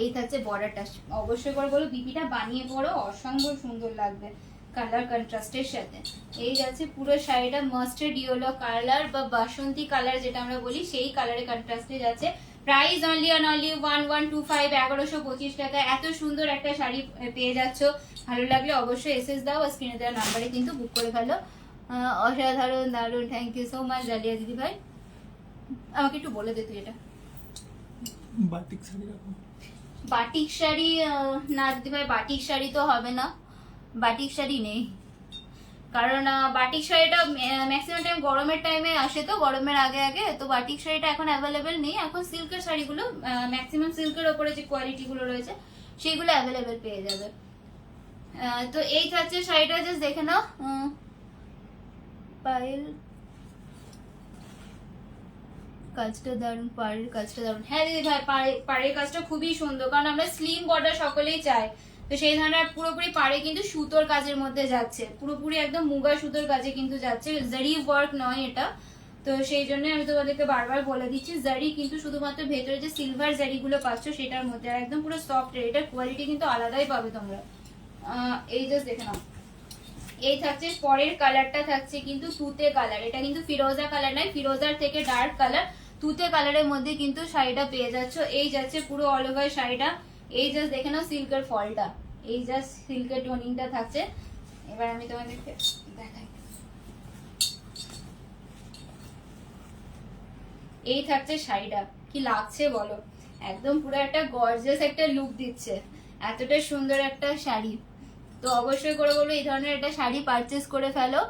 এই থাকছে বর্ডারটা, অবশ্যই করে বলো বিপিটা বানিয়ে পড়ো, অসম্ভব সুন্দর লাগবে কালার কন্ট্রাস্টের সাথে। এই যাচ্ছে পুরো শাড়িটা মাস্টার্ড ইয়েলো কালার বা বাসন্তী কালার যেটা আমরা বলি, সেই কালারের কন্ট্রাস্টে যাচ্ছে। প্রাইস অনলি অন অনলি 1125, 1125 টাকা এত সুন্দর একটা শাড়ি পেয়ে যাচ্ছ। ভালো লাগলে অবশ্যই এসএস দাও, আর স্ক্রিনে দেওয়া নাম্বারে কিন্তু বুক করে ফেলো। অসাধারণ দারুণ, থ্যাংক ইউ সো মাচ জালিয়া দিদি ভাই। আমাকে একটু বলে দে তুই এটা। বাটিক শাড়ি রাখো। বাটিক শাড়ি না দিদি ভাই, বাটিক শাড়ি তো হবে না, বাটিক শাড়ি নেই। কারণ বাটিক শাড়িটা ম্যাক্সিমাম টাইম গরমের টাইমে আসে, তো গরমের আগে আগে, তো বাটিক শাড়িটা এখন অ্যাভেলেবেল নেই। এখন সিল্কের শাড়িগুলো ম্যাক্সিমাম সিল্কের ওপরে যে কোয়ালিটি গুলো রয়েছে সেগুলো অ্যাভেলেবেল পেয়ে যাবে। তো এই থাকছে শাড়িটা, জাস্ট দেখে নাও। পায়েল কাজটা দারুণ, পাড়ের কাজটা দারুণ। হ্যাঁ দিদি ভাই, পাড়ের কাজটা খুবই সুন্দর, কারণ আমরা স্লিম বর্ডার সকলেই চাই। তো সেই ধরনের পুরোপুরি পাড়ে কিন্তু সুতোর কাজের মধ্যে যাচ্ছে, পুরোপুরি একদম মুগা সুতোর কাজে কিন্তু যাচ্ছে, জারি ওয়ার্ক নয় এটা। তো সেই জন্য আমি তোমাদেরকে বারবার বলে দিচ্ছি, জারি কিন্তু শুধুমাত্র ভেতরে যে সিলভার জারি গুলো পাচ্ছ সেটার মধ্যে, আর একদম পুরো সফট, এটার কোয়ালিটি কিন্তু আলাদাই পাবে তোমরা। এই জাস্ট দেখে নাও। এই থাকছে পরের কালারটা থাকছে কিন্তু তুতে কালার, এটা কিন্তু ফিরোজা কালার নয়, ফিরোজার থেকে ডার্ক কালার, তুতে কালারের মধ্যে কিন্তু শাড়িটা পেয়ে যাচ্ছ। এই যাচ্ছে পুরো অল ওভার শাড়িটা। এই জাস্ট দেখে নাও সিল্কের ফলটা, এই জাস্ট সিল্কের টোনিংটা থাকছে। এবার আমি তোমাদেরকে দেখাই, এই থাকছে শাড়িটা, কি লাগছে বলো, একদম পুরো একটা গর্জিয়াস একটা লুক দিচ্ছে, এতটা সুন্দর একটা শাড়ি। তো অবশ্যই করে বলবো এই ধরনের একটা শাড়ি পারচেস করে ফেলো,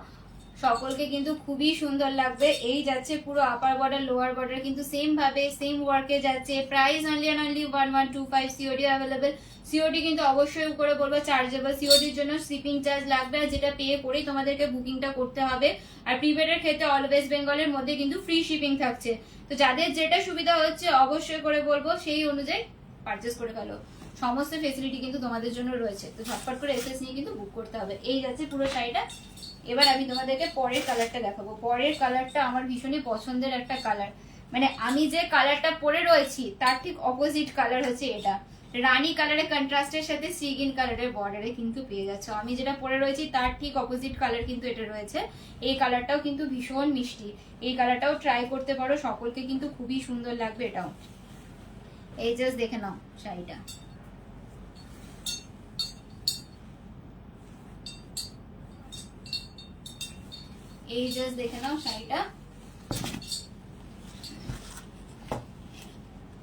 সকলকে কিন্তু খুবই সুন্দর লাগবে। এই যাচ্ছে পুরো আপার বর্ডার লোয়ার বর্ডার কিন্তু সেম ভাবে সেম ওয়ার্কে যাচ্ছে। Price only and only 1125, COD available. COD কিন্তু অবশ্যই করে বলবো চার্জেবল, সিওডির জন্য শিপিং চার্জ লাগবে, আর যেটা পে করেই তোমাদেরকে বুকিংটা করতে হবে। আর প্রিপেডের ক্ষেত্রে অল ওয়েস্ট বেঙ্গলের মধ্যে কিন্তু ফ্রি শিপিং থাকছে। তো যাদের যেটা সুবিধা হচ্ছে অবশ্যই করে বলবো সেই অনুযায়ী পারচেস করে ফেলো, সমস্ত ফেসিলিটি কিন্তু তোমাদের জন্য রয়েছে। তো ঝটপট করে এসএস নিয়ে কিন্তু বুক করতে হবে। এই যাচ্ছে পুরো শাড়িটা। এবার আমি তোমাদেরকে পরের কালারটা দেখাবো। পরের কালারটা আমার ভীষণই পছন্দের একটা কালার, মানে আমি যে কালারটা পরে রয়েছি তার ঠিক অপোজিট কালার হচ্ছে এটা। রানী কালারের কন্ট্রাস্টের সাথে সিগিন কালারের বর্ডারে কিন্তু পেয়ে যাচ্ছ। আমি যেটা পরে রয়েছি তার ঠিক অপোজিট কালার কিন্তু এটা রয়েছে। এই কালারটাও কিন্তু ভীষণ মিষ্টি, এই কালারটাও ট্রাই করতে পারো, সকলকে কিন্তু খুবই সুন্দর লাগবে এটাও। এই জাস্ট দেখে নাও শাড়িটা, এই জাস্ট দেখে নাও শাড়িটা।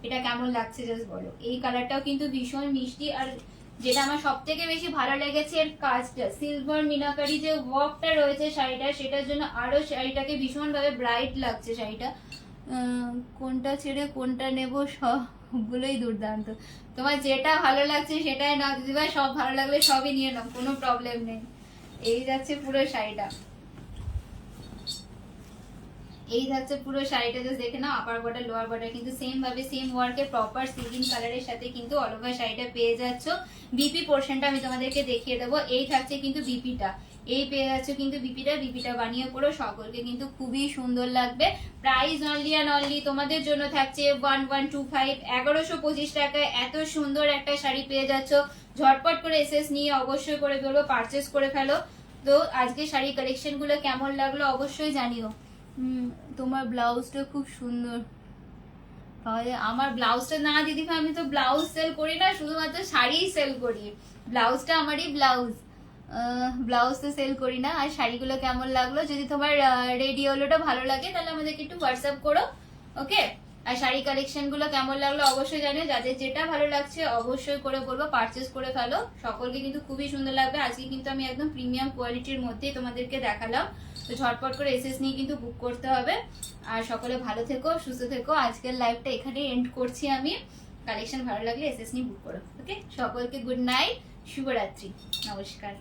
এটা কেমন লাগছে জাস্ট বলো। এই কালারটাও কিন্তু ভীষণ মিষ্টি, আর যেটা আমার সব থেকে বেশি ভালো লেগেছে এর কাজটা, সিলভার মিনাকারি যে ওয়ার্কটা রয়েছে শাড়িটা, সেটার জন্য আরো শাড়িটাকে ভীষণ ভাবে ব্রাইট লাগছে শাড়িটা। কোনটা ছেড়ে কোনটা নেব, সবগুলোই দুর্দান্ত। তোমার যেটা ভালো লাগছে সেটাই নাও দিদিভাই, সব ভালো লাগলে সবই নিয়ে নাও, কোনো প্রবলেম নেই। এই যাচ্ছে পুরো শাড়িটা, এই যাচ্ছে পুরো শাড়িটা, জাস্ট দেখে নাও। আপার বর্ডার লোয়ার বর্ডার কিন্তু সেম ভাবে সেম ওয়ার্কের প্রপার সিগিন কালারের সাথে কিন্তু অল ওভার শাড়িটা পেয়ে যাচ্ছ। বিপি পোর্শনটা আমি তোমাদেরকে দেখিয়ে দেবো। এই থাকছে কিন্তু বিপিটা, এই পেয়ে যাচ্ছ কিন্তু বিপিটা বানিয়ে পড়ো, সকলকে কিন্তু খুবই সুন্দর লাগবে। প্রাইস অনলি অ্যান্ড অনলি তোমাদের জন্য থাকছে 1125, 1125 টাকায় এত সুন্দর একটা শাড়ি পেয়ে যাচ্ছ। ঝটপট করে এসএস নিয়ে অবশ্যই করে বলবো পারচেস করে ফেলো। তো আজকে শাড়ি কালেকশন গুলো কেমন লাগলো অবশ্যই জানিও। তোমার ব্লাউজটা খুব সুন্দর। তাহলে আমার ব্লাউজটা না দিদিভাই, আমি তো ব্লাউজ সেল করি না, শুধুমাত্র শাড়িই সেল করি। ব্লাউজটা আমারই ব্লাউজ তো সেল করি না। আর শাড়িগুলো কেমন লাগলো, যদি তোমার রেডি হলোটা ভালো লাগে তাহলে আমাদেরকে একটু হোয়াটসঅ্যাপ করো, ওকে। আর শাড়ি কালেকশন গুলো কেমন লাগলো অবশ্যই জানিও। যাদের যেটা ভালো লাগছে অবশ্যই করে বলবো পারচেস করে ফেলো, সকলকে কিন্তু খুবই সুন্দর লাগবে। আজকে কিন্তু আমি একদম প্রিমিয়াম কোয়ালিটির মধ্যেই তোমাদেরকে দেখালাম। তো ঝটপট করে এসএস নিয়ে কিন্তু বুক করতে হবে। আর সকলে ভালো থেকো, সুস্থ থেকো। আজকের লাইভটা এখানেই এন্ড করছি আমি। কালেকশন ভালো লাগলে এসএস নিয়ে বুক করো, ওকে। সকলকে গুড নাইট, শুভরাত্রি, নমস্কার।